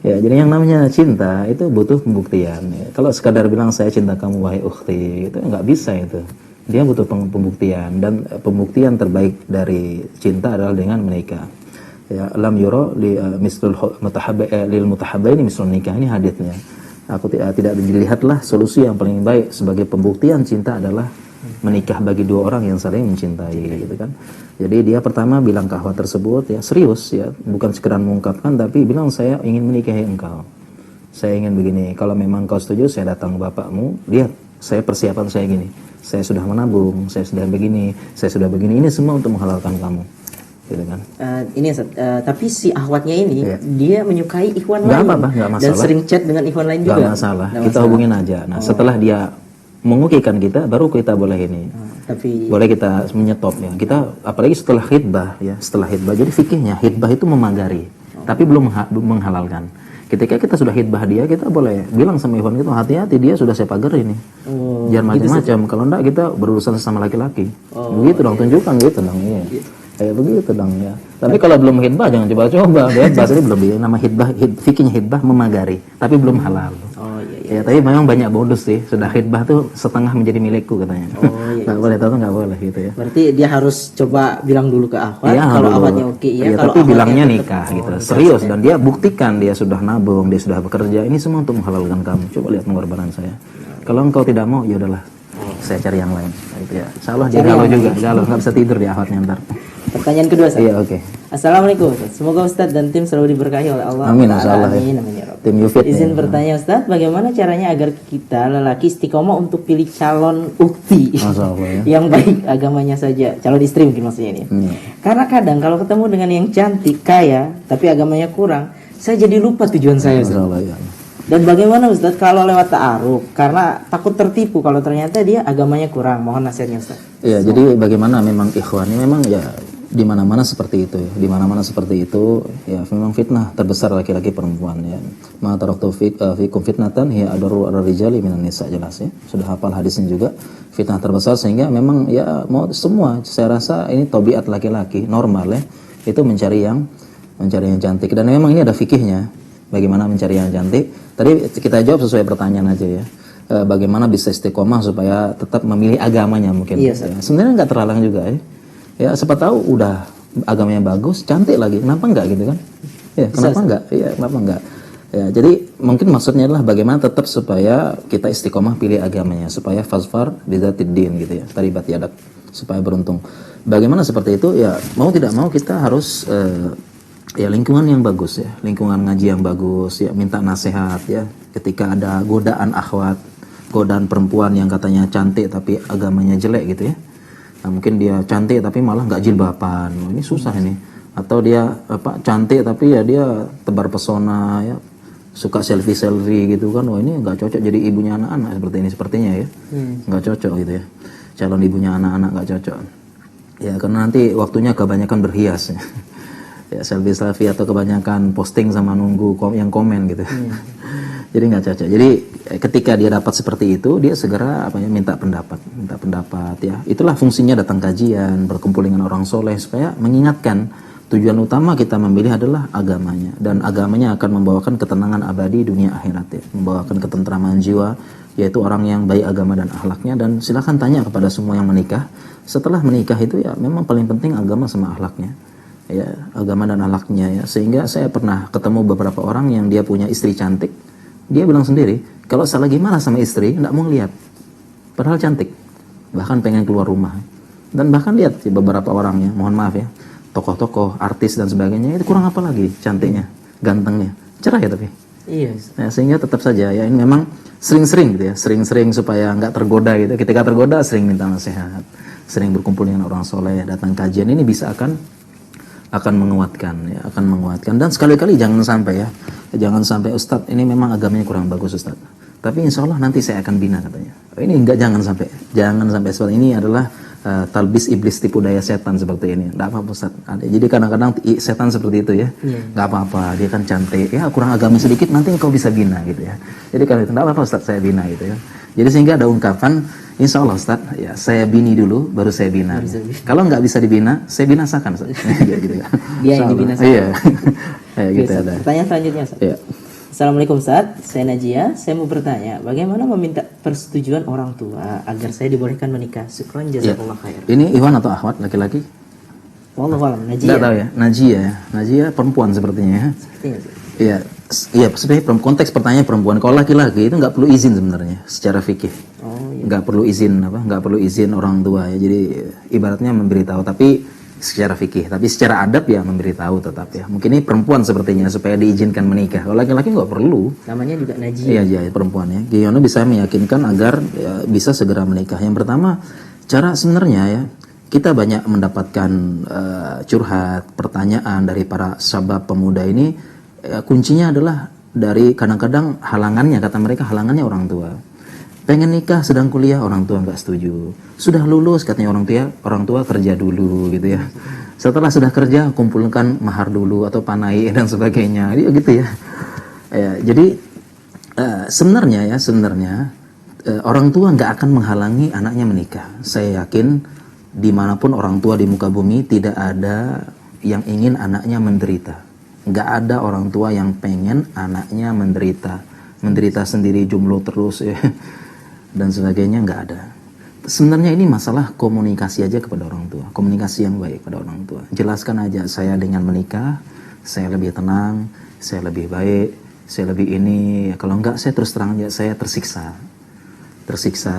Ya, jadi yang namanya cinta itu butuh pembuktian. Ya. Kalau sekadar bilang saya cinta kamu wahai ukhti, itu nggak bisa itu. Dia butuh pembuktian, dan pembuktian terbaik dari cinta adalah dengan menikah. Ya, lam yura li mislul lil mutahabbaini mislun nikah, ini hadisnya. Aku tidak dilihatlah solusi yang paling baik sebagai pembuktian cinta adalah menikah bagi dua orang yang saling mencintai gitu kan. Jadi dia pertama bilang ke akhwat tersebut ya serius ya, bukan sekedar mengungkapkan tapi bilang saya ingin menikahi engkau. Saya ingin begini, kalau memang kau setuju saya datang ke bapakmu, lihat saya persiapan saya gini. Saya sudah menabung, saya sudah begini, saya sudah begini. Ini semua untuk menghalalkan kamu. Gitu kan. Tapi si akhwatnya ini dia menyukai ikhwan lain. Dan Nggak masalah. sering chat dengan ikhwan lain juga. Nggak masalah. Kita hubungin aja. Nah, setelah dia mengokekan kita, baru kita boleh ini. Tapi boleh kita menyetop ya. Kita apalagi setelah khidbah ya, setelah khidbah. Jadi fikihnya khidbah itu memagari, tapi belum menghalalkan. Ketika kita sudah khidbah dia, kita boleh bilang sama ikhwan itu, hati-hati dia sudah saya pagar ini. Jangan macam-macam. Kalau enggak kita berurusan sama laki-laki. Begitu dong, tunjukkan gitu dong. Iya. Kayak begitu dong ya. Tapi kalau belum khidbah jangan coba-coba. Bebas, ini belum nama khidbah, fikihnya khidbah memagari, tapi belum halal. Ya, tapi memang banyak bonus sih. Sudah khidbah tuh setengah menjadi milikku katanya. Nggak boleh, tahu nggak boleh gitu ya. Berarti dia harus coba bilang dulu ke akhwat. Ya, kalau akhwatnya oke ya. Kalau tapi bilangnya nikah gitu. Serius, dan dia buktikan dia sudah nabung, dia sudah bekerja. Ini semua untuk menghalalkan kamu. Coba lihat pengorbanan saya. Kalau engkau tidak mau, ya udahlah. Saya cari yang lain. Gitu ya. Insyaallah dia galau juga, nggak bisa tidur di akhwatnya ntar. Pertanyaan kedua, Ustaz. Iya, oke. Assalamualaikum, Ustaz. Semoga Ustaz dan tim selalu diberkahi oleh Allah. Amin, insyaallah. Amin, amin ya Rabb. Tim Yufit. Izin bertanya, Ustaz, bagaimana caranya agar kita lelaki istiqomah untuk pilih calon ukti yang baik agamanya saja, calon istri mungkin maksudnya ini. Karena kadang kalau ketemu dengan yang cantik, kaya, tapi agamanya kurang, saya jadi lupa tujuan saya, Ustaz. Dan bagaimana Ustaz kalau lewat ta'aruf? Karena takut tertipu kalau ternyata dia agamanya kurang. Mohon nasihatnya, Ustaz. Iya, jadi bagaimana memang ikhwan ini memang ya di mana-mana seperti itu ya. Di mana-mana seperti itu ya, memang fitnah terbesar laki-laki perempuan ya. Ma taraktu fikum fitnatan hiya adaru ar-rijali minan nisa, jelas ya. Sudah hafal hadisnya juga. Fitnah terbesar, sehingga memang ya mau semua, saya rasa ini tabiat laki-laki normal ya. Itu mencari yang cantik, dan memang ini ada fikihnya. Bagaimana mencari yang cantik? Tadi kita jawab sesuai pertanyaan aja ya. Bagaimana bisa istiqomah supaya tetap memilih agamanya mungkin. Iya, ya. Sebenarnya nggak terhalang juga ya. Ya siapa tahu udah agamanya bagus, cantik lagi, kenapa enggak gitu kan? Ya, kenapa enggak? Iya, kenapa enggak? Ya, jadi mungkin maksudnya adalah bagaimana tetap supaya kita istiqomah pilih agamanya, supaya fasfar bidzatid din gitu ya. Taribat yadak, supaya beruntung. Bagaimana seperti itu? Ya, mau tidak mau kita harus ya lingkungan yang bagus ya, lingkungan ngaji yang bagus ya, minta nasihat ya. Ketika ada godaan akhwat, godaan perempuan yang katanya cantik tapi agamanya jelek gitu ya. Nah, mungkin dia cantik tapi malah nggak jilbaban, ini susah ini. Atau dia cantik tapi ya dia tebar pesona ya, suka selfie gitu kan, wah ini nggak cocok jadi ibunya anak-anak seperti ini sepertinya ya, nggak cocok gitu ya, calon ibunya anak-anak nggak cocok ya, karena nanti waktunya kebanyakan berhias ya. Ya selfie atau kebanyakan posting sama nunggu yang komen gitu. Jadi nggak cocok. Jadi ketika dia dapat seperti itu, dia segera minta pendapat ya. Itulah fungsinya datang kajian, berkumpul dengan orang soleh, supaya mengingatkan tujuan utama kita memilih adalah agamanya, dan agamanya akan membawakan ketenangan abadi dunia akhirat ya, membawakan ketentraman jiwa, yaitu orang yang baik agama dan akhlaknya. Dan silakan tanya kepada semua yang menikah, setelah menikah itu ya memang paling penting agama sama akhlaknya. Ya, agama dan akhlaknya ya. Sehingga saya pernah ketemu beberapa orang yang dia punya istri cantik. Dia bilang sendiri, kalau saya lagi marah sama istri, enggak mau lihat. Padahal cantik. Bahkan pengen keluar rumah. Dan bahkan lihat beberapa orang ya, mohon maaf ya, tokoh-tokoh, artis dan sebagainya, itu kurang apa lagi cantiknya, gantengnya. Cerah ya tapi. Iya. Nah, sehingga tetap saja ya, ini memang sering-sering gitu ya, sering-sering supaya enggak tergoda gitu. Ketika tergoda sering minta nasihat, sering berkumpul dengan orang soleh, datang kajian, ini bisa akan akan menguatkan ya, akan menguatkan. Dan sekali-kali jangan sampai ya, jangan sampai Ustadz ini memang agamanya kurang bagus Ustadz, tapi insya Allah nanti saya akan bina katanya. Ini enggak, jangan sampai seperti ini adalah talbis iblis, tipu daya setan seperti ini. Enggak apa-apa Ustaz. Jadi kadang-kadang setan seperti itu ya. Enggak apa-apa, dia kan cantik. Ya kurang agama sedikit nanti engkau bisa bina gitu ya. Jadi kalau itu enggak apa-apa Ustaz, saya bina gitu ya. Jadi sehingga ada ungkapan insya Allah Ustaz, ya saya bini dulu baru saya bina. Kalau nggak bisa dibina, saya binasakan Ustaz. gitu ya. Dia yang dibinasakan. Iya. Ya, gitu ada. Pertanyaan selanjutnya Ustaz. Iya. Assalamualaikum Ustaz, saya Najia. Saya mau bertanya, bagaimana meminta persetujuan orang tua agar saya dibolehkan menikah? Syukran jazakallah khair. Ini Iwan atau Ahwat laki-laki? Wallahu a'lam. Najia. Nggak tahu ya. Najia perempuan sepertinya ya. Sepertinya sih. Iya, sebenarnya konteks pertanyaan perempuan. Kalau laki-laki itu nggak perlu izin sebenarnya secara fikih. Oh iya. Nggak perlu izin orang tua ya. Jadi ibaratnya memberitahu, tapi secara fikih, tapi secara adab ya memberitahu tetap ya. Mungkin ini perempuan sepertinya supaya diizinkan menikah. Kalau laki-laki nggak perlu. Namanya juga Najia. Iya, perempuan ya. Gimana bisa meyakinkan agar ya, bisa segera menikah. Yang pertama, cara sebenarnya ya, kita banyak mendapatkan curhat, pertanyaan dari para sabab pemuda ini. Kuncinya adalah dari kadang-kadang halangannya, kata mereka halangannya orang tua. Pengen nikah sedang kuliah, orang tua nggak setuju. Sudah lulus katanya orang tua kerja dulu gitu ya. Setelah sudah kerja kumpulkan mahar dulu atau panai dan sebagainya. Gitu ya. Jadi sebenarnya orang tua nggak akan menghalangi anaknya menikah. Saya yakin dimanapun orang tua di muka bumi tidak ada yang ingin anaknya menderita. Nggak ada orang tua yang pengen anaknya menderita sendiri, jomblo terus ya. Dan sebagainya, nggak ada. Sebenarnya ini masalah komunikasi aja kepada orang tua, komunikasi yang baik kepada orang tua. Jelaskan aja, saya dengan menikah saya lebih tenang, saya lebih baik, saya lebih ini. Kalau enggak, saya terus terang aja, saya tersiksa.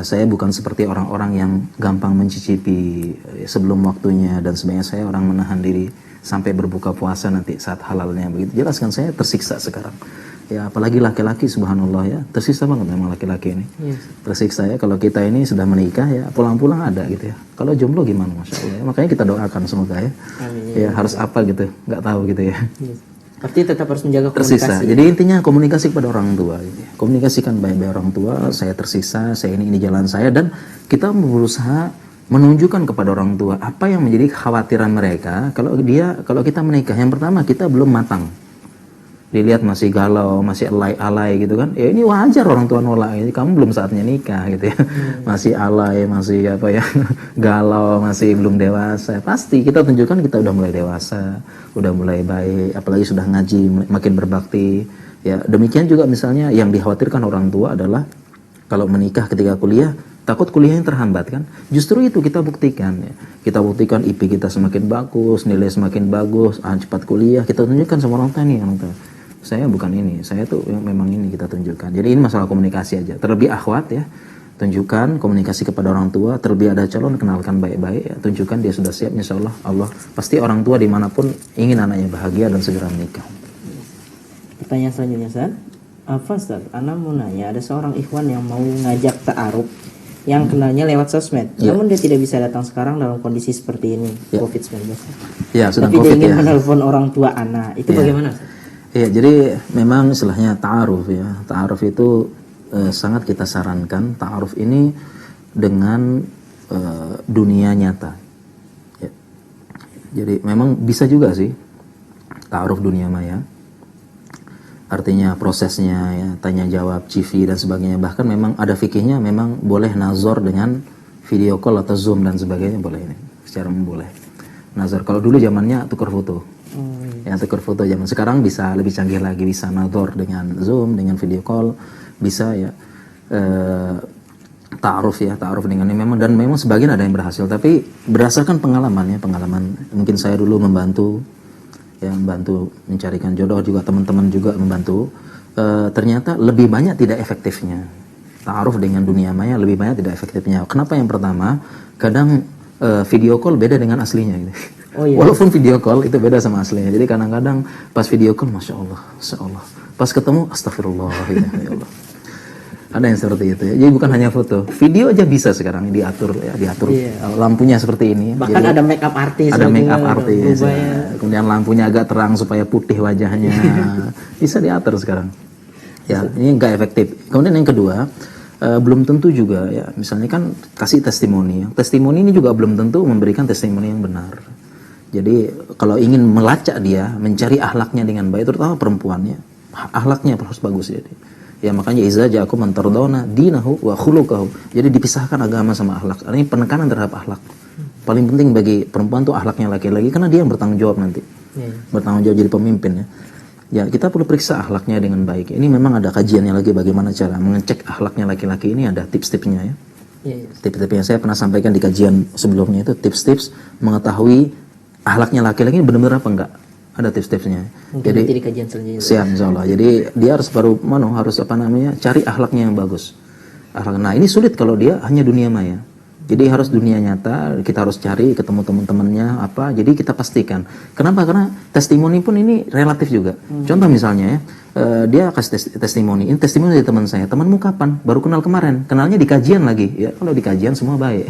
Saya bukan seperti orang-orang yang gampang mencicipi sebelum waktunya dan sebagainya. Saya orang menahan diri sampai berbuka puasa nanti saat halalnya begitu. Jelaskan, saya tersiksa sekarang. Ya apalagi laki-laki, subhanallah ya, tersiksa banget memang laki-laki ini. Tersiksa ya, kalau kita ini sudah menikah ya pulang-pulang ada gitu ya. Kalau jomblo gimana, masya Allah ya. Makanya kita doakan semoga ya. Amin. Ya harus apa gitu, nggak tahu gitu ya. Tapi tetap harus menjaga komunikasi. Tersiksa. Jadi intinya komunikasi kepada orang tua. Gitu ya. Komunikasikan baik-baik orang tua. Saya tersiksa, saya ini jalan saya, dan kita berusaha menunjukkan kepada orang tua apa yang menjadi kekhawatiran mereka kalau kita menikah. Yang pertama, kita belum matang. Dilihat masih galau, masih alay gitu kan. Ya ini wajar orang tua nolak. Ini kamu belum saatnya nikah gitu ya. Masih alay, masih apa ya, galau, masih belum dewasa. Pasti kita tunjukkan kita udah mulai dewasa, udah mulai baik, apalagi sudah ngaji, makin berbakti. Ya, demikian juga misalnya yang dikhawatirkan orang tua adalah kalau menikah ketika kuliah, takut kuliahnya terhambat kan. Justru itu kita buktikan ya. Kita buktikan IP kita semakin bagus, nilai semakin bagus, cepat kuliah. Kita tunjukkan sama orang tua nih, orang tua. Saya bukan ini, saya tuh yang memang ini kita tunjukkan. Jadi ini masalah komunikasi aja. Terlebih akhwat ya, tunjukkan komunikasi kepada orang tua. Terlebih ada calon, kenalkan baik-baik ya. Tunjukkan dia sudah siap, insya Allah pasti orang tua dimanapun ingin anaknya bahagia dan segera menikah. Pertanyaan selanjutnya Ustaz. Ustaz, Ana mau nanya, ada seorang ikhwan yang mau ngajak ta'aruf yang kenalnya lewat sosmed. Namun dia tidak bisa datang sekarang dalam kondisi seperti ini, COVID-19. Ya, sedang tapi COVID dia ingin ya. menelpon orang tua Ana. Itu bagaimana Ustaz? Ya, jadi memang istilahnya ta'aruf ya. Ta'aruf itu sangat kita sarankan. Ta'aruf ini dengan dunia nyata. Ya. Jadi memang bisa juga sih ta'aruf dunia maya. Artinya prosesnya ya, tanya jawab, CV dan sebagainya. Bahkan memang ada fikihnya, memang boleh nazar dengan video call atau Zoom dan sebagainya, boleh ini. Secara boleh. Nazar, kalau dulu zamannya tukar foto. Ya, tukar foto zaman sekarang bisa lebih canggih lagi, bisa nazar dengan Zoom, dengan video call, bisa ya. Ta'aruf ya, ta'aruf dengan ini memang, dan memang sebagian ada yang berhasil, tapi berdasarkan pengalaman mungkin saya dulu membantu mencarikan jodoh, juga teman-teman juga membantu, ternyata lebih banyak tidak efektifnya ta'aruf dengan dunia maya, lebih banyak tidak efektifnya. Kenapa? Yang pertama, kadang video call beda dengan aslinya gitu. Walaupun video call itu beda sama aslinya. Jadi kadang-kadang pas video call, masya Allah, pas ketemu, astagfirullah, ya Allah. Ada yang seperti itu ya. Jadi bukan hanya foto, video aja bisa sekarang diatur ya, diatur lampunya seperti ini. Bahkan Jadi, ada make up artis. ada make up juga, artis. berubah Ya. Kemudian lampunya agak terang supaya putih wajahnya. Bisa diatur sekarang. Ya, ini nggak efektif. Kemudian yang kedua, belum tentu juga ya. Misalnya kan kasih testimoni. Testimoni ini juga belum tentu memberikan testimoni yang benar. Jadi kalau ingin melacak dia, mencari akhlaknya dengan baik, terutama perempuannya, akhlaknya harus bagus jadi. Ya makanya iza ja'akum man tardawna dinahu wa khuluquhu. Jadi dipisahkan agama sama akhlak. Ini penekanan terhadap akhlak. Paling penting bagi perempuan tuh akhlaknya laki-laki karena dia yang bertanggung jawab nanti. Bertanggung jawab jadi pemimpin ya. Ya kita perlu periksa akhlaknya dengan baik. Ini memang ada kajiannya lagi bagaimana cara mengecek akhlaknya laki-laki, ini ada tips-tipsnya ya. Tips-tipsnya saya pernah sampaikan di kajian sebelumnya itu tips-tips mengetahui akhlaknya laki-laki benar-benar apa enggak. Ada tips-tipsnya. Jadi kajian selanjutnya. Siap insyaallah. Jadi dia harus harus cari akhlaknya yang bagus. Akhlak. Nah, ini sulit kalau dia hanya dunia maya. Jadi harus dunia nyata, kita harus cari ketemu teman-temannya apa. Jadi kita pastikan. Kenapa? Karena testimoni pun ini relatif juga. Contoh misalnya ya, dia kasih testimoni. Ini testimoni dari teman saya. Temanmu kapan? Baru kenal kemarin. Kenalnya di kajian lagi. Ya, kalau di kajian semua baik.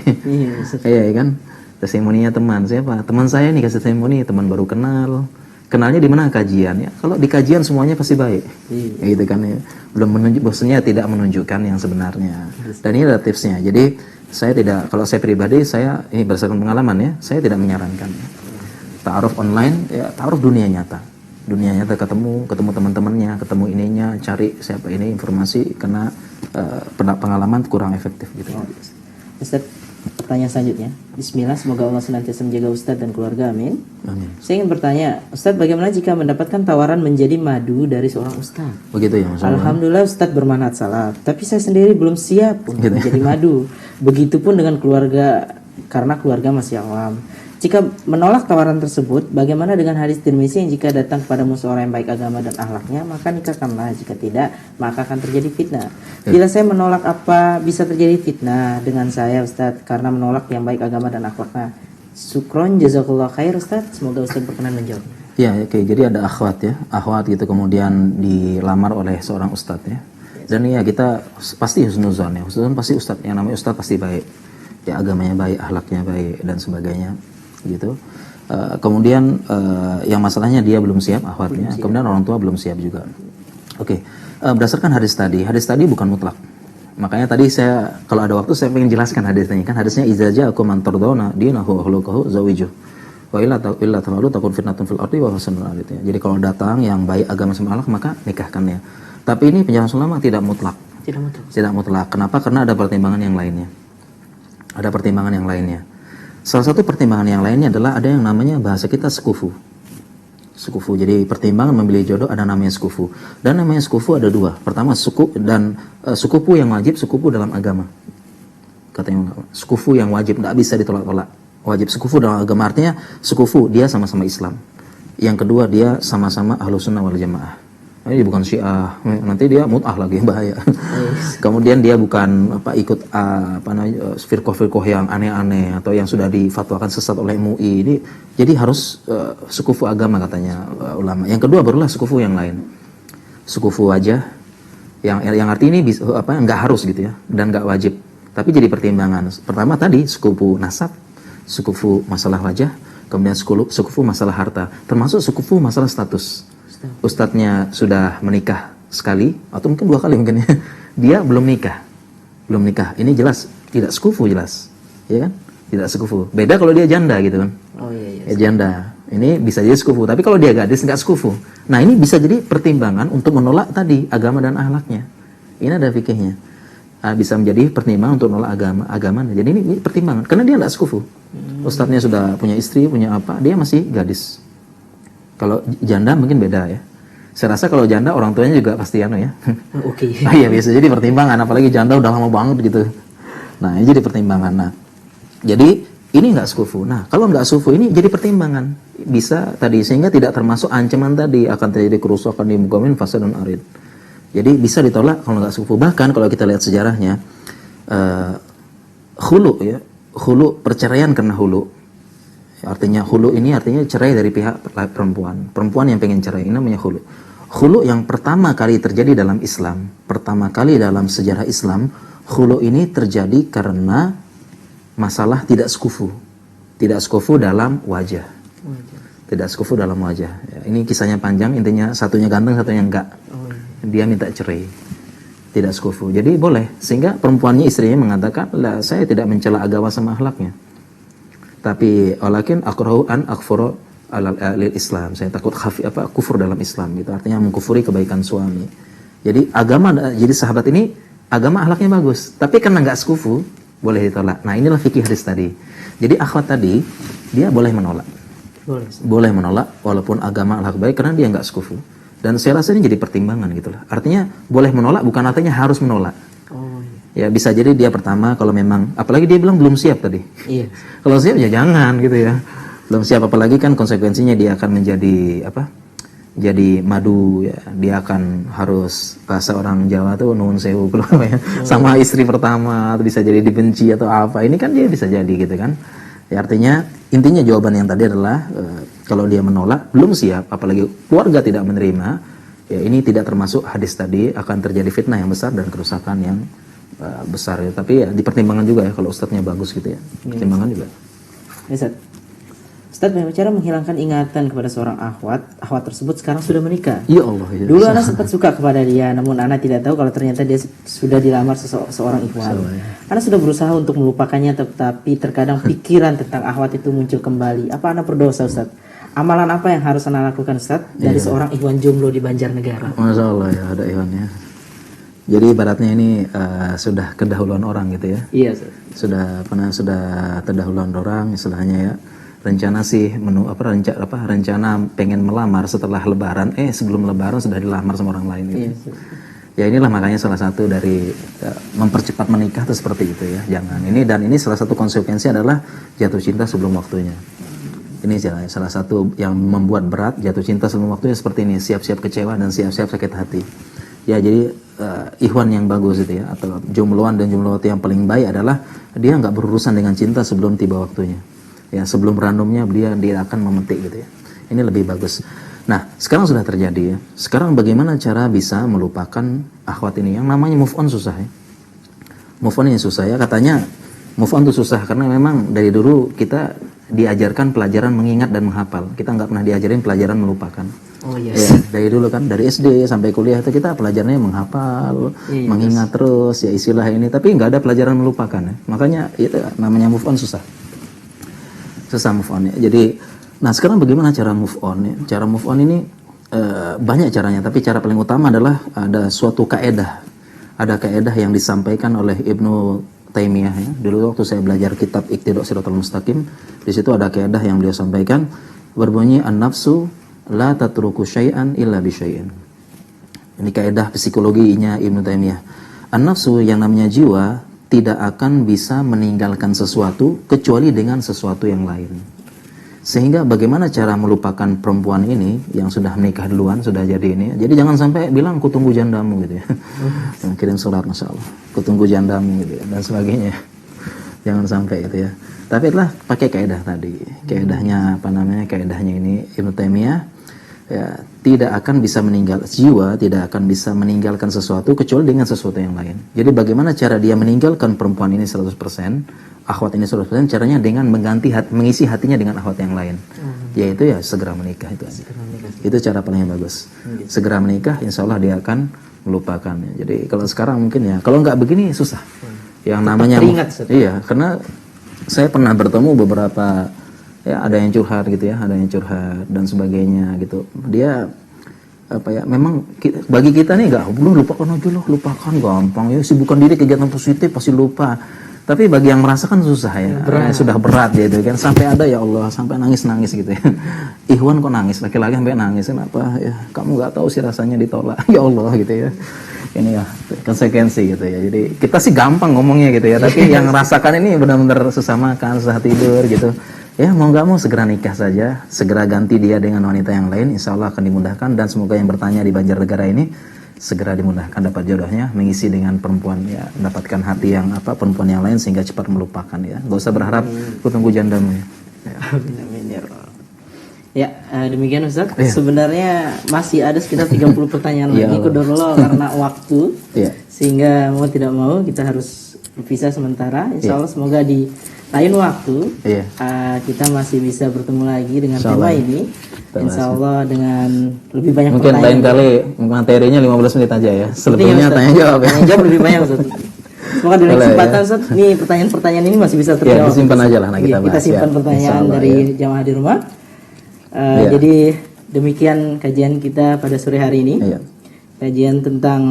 Iya kan? Testimoninya teman. Siapa? Teman saya nih kasih testimoni, teman baru kenal. Kenalnya di mana? Kajian ya. Kalau di kajian semuanya pasti baik. Ya, gitu kan ya. Belum menunjuk, bosnya tidak menunjukkan yang sebenarnya. Dan ini ada tipsnya. Jadi saya tidak, kalau saya pribadi, saya ini berdasarkan pengalaman ya, saya tidak menyarankan. Ta'aruf online, ya ta'aruf dunia nyata. Dunia nyata ketemu teman-temannya, ketemu ininya, cari siapa ini informasi, karena pengalaman kurang efektif gitu. Ustaz, pertanyaan selanjutnya. Bismillah, semoga Allah senantiasa menjaga Ustaz dan keluarga, amin. Amin. Saya ingin bertanya, Ustaz, bagaimana jika mendapatkan tawaran menjadi madu dari seorang Ustaz? Begitu ya, Mas. Alhamdulillah Ustaz bermanhaj salaf, tapi saya sendiri belum siap untuk menjadi madu. Begitupun dengan keluarga, karena keluarga masih awam. Jika menolak tawaran tersebut, bagaimana dengan hadis Tirmizi yang jika datang kepadamu seorang yang baik agama dan akhlaknya, maka nikahkanlah. Jika tidak, maka akan terjadi fitnah. Bila saya menolak, apa bisa terjadi fitnah dengan saya, Ustaz, karena menolak yang baik agama dan akhlaknya? Syukron, jazakallah khair, Ustaz. Semoga Ustaz berkenan menjawab. Ya, oke. Jadi ada akhwat ya, akhwat gitu kemudian dilamar oleh seorang ustadz ya. Dan ya kita pasti husnuzon ya, husnuzon pasti ustadz, yang namanya ustadz pasti baik. Ya agamanya baik, akhlaknya baik dan sebagainya gitu. Kemudian yang masalahnya dia belum siap akhwatnya, kemudian orang tua belum siap juga. Oke. Berdasarkan hadis tadi bukan mutlak. Makanya tadi saya kalau ada waktu saya pengen jelaskan hadisnya. Kan hadisnya idza ja'akum man tardawna dinahu wa khuluquhu zawijuh. Wa illa tafalu takun fitnatun fil ardi wa fasadun arid. Jadi kalau datang yang baik agama sama akhlak maka nikahkannya. Tapi ini penjelasan ulama tidak mutlak. Tidak mutlak. Kenapa? Karena ada pertimbangan yang lainnya. Ada pertimbangan yang lainnya. Salah satu pertimbangan yang lainnya adalah ada yang namanya bahasa kita sekufu. Sekufu. Jadi pertimbangan memilih jodoh ada namanya sekufu. Dan namanya sekufu ada dua. Pertama suku dan sekufu yang wajib, sekufu dalam agama. Katanya sekufu yang wajib nggak bisa ditolak-tolak. Wajib sekufu dalam agama artinya sekufu dia sama-sama Islam. Yang kedua dia sama-sama Ahlus Sunnah wal Jamaah. Ini bukan Syiah, nanti dia mut'ah lagi bahaya. Kemudian dia bukan ikut firqah-firqah yang aneh-aneh atau yang sudah difatwakan sesat oleh MUI. Ini jadi harus sekufu agama katanya ulama. Yang kedua barulah sekufu yang lain. Sekufu wajah yang arti ini nggak harus gitu ya dan nggak wajib. Tapi jadi pertimbangan. Pertama tadi sekufu nasab, sekufu masalah wajah, kemudian sekufu masalah harta, termasuk sekufu masalah status. Ustadznya sudah menikah sekali atau mungkin 2 kali mungkin ya. Dia belum nikah. Ini jelas tidak sekufu jelas. Ya kan? Tidak sekufu. Beda kalau dia janda gitu kan. Oh iya. Ya, janda. Ini bisa jadi sekufu, tapi kalau dia gadis nggak sekufu. Nah, ini bisa jadi pertimbangan untuk menolak tadi agama dan akhlaknya. Ini ada fikihnya. Bisa menjadi pertimbangan untuk menolak agama. Jadi ini pertimbangan karena dia nggak sekufu. Ustadznya sudah punya istri, punya apa, dia masih gadis. Kalau janda mungkin beda ya. Saya rasa kalau janda orang tuanya juga pasti ya. Oke. Iya bisa jadi pertimbangan. Apalagi janda udah lama banget gitu. Nah ini jadi pertimbangan. Nah jadi ini nggak sekufu. Nah kalau nggak sekufu ini jadi pertimbangan. Bisa tadi sehingga tidak termasuk ancaman tadi akan terjadi kerusakan di muka min fasadun arid. Jadi bisa ditolak kalau nggak sekufu. Bahkan kalau kita lihat sejarahnya khulu ya. Khulu perceraian karena hulu. Artinya hulu ini artinya cerai dari pihak perempuan yang pengen cerai, ini namanya hulu. Khulu yang pertama kali terjadi dalam Islam, pertama kali dalam sejarah Islam, khulu ini terjadi karena masalah tidak sekufu. Tidak sekufu dalam wajah. Tidak sekufu dalam wajah. Ya, ini kisahnya panjang, intinya satunya ganteng, satunya enggak. Dia minta cerai. Tidak sekufu. Jadi boleh. Sehingga perempuannya, istrinya mengatakan, lah saya tidak mencela agama sama akhlaknya. Tapi walakin akrahu an akfuru alal Islam. Saya takut kufur dalam Islam. Itu artinya mengkufuri kebaikan suami. Jadi jadi sahabat ini agama akhlaknya bagus. Tapi karena enggak sekufu, boleh ditolak. Nah inilah fikih hadis tadi. Jadi akhwat tadi dia boleh menolak. Boleh menolak walaupun agama akhlak baik karena dia nggak sekufu. Dan saya rasa ini jadi pertimbangan gitu lah. Artinya boleh menolak bukan artinya harus menolak. Ya bisa jadi dia pertama kalau memang, apalagi dia bilang belum siap tadi. Iya. Kalau siap ya jangan gitu ya. Belum siap, apalagi kan konsekuensinya dia akan menjadi jadi madu ya. Dia akan harus, bahasa orang Jawa tuh nuhun sewu ya. Sama istri pertama, atau bisa jadi dibenci atau apa. Ini kan dia bisa jadi gitu kan. Ya artinya intinya jawaban yang tadi adalah kalau dia menolak, belum siap, apalagi keluarga tidak menerima, ya ini tidak termasuk hadis tadi, akan terjadi fitnah yang besar dan kerusakan yang besar ya. Tapi ya dipertimbangkan juga ya kalau ustadznya bagus gitu ya. Pertimbangan juga. Ustadz, cara menghilangkan ingatan kepada seorang akhwat tersebut sekarang sudah menikah. Ya Allah. Ya. Dulu anak sempat suka kepada dia, namun anak tidak tahu kalau ternyata dia sudah dilamar seorang ikhwan. Anak sudah berusaha untuk melupakannya, tetapi terkadang pikiran tentang akhwat itu muncul kembali. Apa anak berdosa, Ustadz? Amalan apa yang harus anak lakukan, Ustadz, dari seorang ikhwan jomblo di Banjarnegara? Masya Allah ya, ada ikhwannya. Jadi ibaratnya ini sudah kedahuluan orang gitu ya. Iya, Ustadz. Sudah terdahuluan orang istilahnya ya. Rencana sih rencana pengen melamar setelah lebaran, sebelum lebaran sudah dilamar sama orang lain gitu. Iya, ya inilah makanya salah satu dari mempercepat menikah itu seperti itu ya, jangan. Ini salah satu konsekuensi adalah jatuh cinta sebelum waktunya. Ini salah satu yang membuat berat, jatuh cinta sebelum waktunya seperti ini, siap-siap kecewa dan siap-siap sakit hati. Ya jadi ikhwan yang bagus itu ya, atau jombloan dan jombloan yang paling baik adalah dia nggak berurusan dengan cinta sebelum tiba waktunya. Ya sebelum randomnya dia akan memetik gitu ya. Ini lebih bagus. Nah sekarang sudah terjadi ya. Sekarang bagaimana cara bisa melupakan akhwat ini? Yang namanya move on susah ya. Move on ini susah ya. Katanya move on itu susah karena memang dari dulu kita diajarkan pelajaran mengingat dan menghafal. Kita nggak pernah diajarin pelajaran melupakan. Oh yes. Ya, dari dulu kan, dari SD sampai kuliah itu kita pelajarannya menghafal, mengingat terus ya istilah ini. Tapi nggak ada pelajaran melupakan ya. Makanya itu namanya move on susah move on ya. Jadi, nah sekarang bagaimana cara move on ya? Cara move on ini banyak caranya, tapi cara paling utama adalah ada suatu kaedah. Ada kaedah yang disampaikan oleh Ibnu Taimiyah ya. Dulu waktu saya belajar kitab Iqtida' Shiratal Mustaqim, di situ ada kaedah yang beliau sampaikan berbunyi an-nafsu la tatruku syai'an illa bi syai'in. Ini kaedah psikologinya Ibnu Taimiyah. An-nafsu yang namanya jiwa tidak akan bisa meninggalkan sesuatu kecuali dengan sesuatu yang lain. Sehingga bagaimana cara melupakan perempuan ini yang sudah menikah duluan, sudah jadi ini. Jadi jangan sampai bilang kutunggu jandamu gitu ya. Kirim surat Masya Allah, kutunggu jandamu gitu ya, dan sebagainya. Jangan sampai gitu ya. Tapi itulah pakai kaedah tadi. Kaedahnya ini Ibnu Taimiyah ya, tidak akan bisa jiwa tidak akan bisa meninggalkan sesuatu kecuali dengan sesuatu yang lain. Jadi bagaimana cara dia meninggalkan perempuan ini 100%, akhwat ini 100%, caranya dengan mengisi hatinya dengan akhwat yang lain. Yaitu ya segera menikah itu aja. Itu cara paling bagus. Segera menikah, insya Allah dia akan melupakan. Jadi kalau sekarang mungkin ya, kalau nggak begini susah. Yang namanya iya, karena saya pernah bertemu beberapa ya, ada yang curhat gitu ya, ada yang curhat dan sebagainya gitu. Dia memang bagi kita nih belum lupakan aja loh, lupakan gampang ya, sibukkan diri kegiatan positif pasti lupa. Tapi bagi yang merasakan susah ya, sudah berat gitu kan, sampai ada ya Allah, sampai nangis gitu ya. Ikhwan kok nangis, laki-laki sampai nangis, kenapa ya? Kamu nggak tahu sih rasanya ditolak, ya Allah gitu ya. Ini ya konsekuensi gitu ya. Jadi kita sih gampang ngomongnya gitu ya, tapi yang merasakan ini benar-benar susah makan, susah tidur gitu. Ya mau nggak mau segera nikah saja, segera ganti dia dengan wanita yang lain, insya Allah akan dimudahkan. Dan semoga yang bertanya di Banjarnegara ini segera dimudahkan dapat jodohnya, mengisi dengan perempuan ya, mendapatkan hati yang perempuan yang lain sehingga cepat melupakan ya. Gak usah berharap ku tunggu jandamu ya. Amin, amin ya Allah. Ya, demikian Ustaz. Iya. Sebenarnya masih ada sekitar 30 pertanyaan Ya lagi Allah. Qadarullah karena waktu. Iya. Sehingga mau tidak mau kita harus berpisah sementara. Insya Allah semoga di lain waktu Iya. kita masih bisa bertemu lagi dengan Insya tema Allah. ini. Insya Allah dengan lebih banyak Mungkin lain pertanyaan. kali materinya 15 menit aja ya. Selebihnya Ustaz. tanya jawab ya. Tanya jawab lebih banyak Ustaz. Semoga di Boleh, kesempatan ya. Ustaz, nih pertanyaan-pertanyaan ini masih bisa Iya, terjawab. disimpan aja lah, nah kita Iya, kita bahas, simpan ya. pertanyaan Insya Allah, dari ya. jamaah di rumah. Iya. Jadi demikian kajian kita pada sore hari ini. Iya. Kajian tentang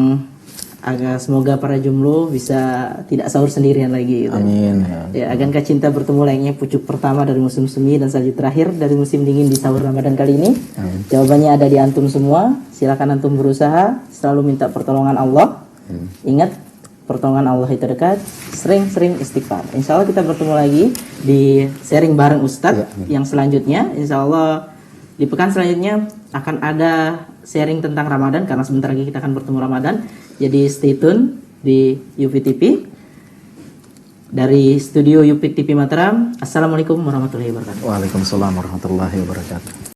agar semoga para jomblo bisa tidak sahur sendirian lagi. Gitu. Amin. Ya, agankah cinta bertemu layaknya pucuk pertama dari musim semi dan salju terakhir dari musim dingin di sahur Ramadan kali ini? Amin. Jawabannya ada di antum semua. Silakan antum berusaha, selalu minta pertolongan Allah. Ingat, pertolongan Allah itu dekat. Sering-sering istighfar. Insya Allah kita bertemu lagi di sharing bareng Ustadz yang selanjutnya. Insya Allah di pekan selanjutnya akan ada sharing tentang Ramadan karena sebentar lagi kita akan bertemu Ramadan. Jadi stay tune di UPI TV. Dari studio UPI TV Mataram. Assalamualaikum warahmatullahi wabarakatuh. Waalaikumsalam warahmatullahi wabarakatuh.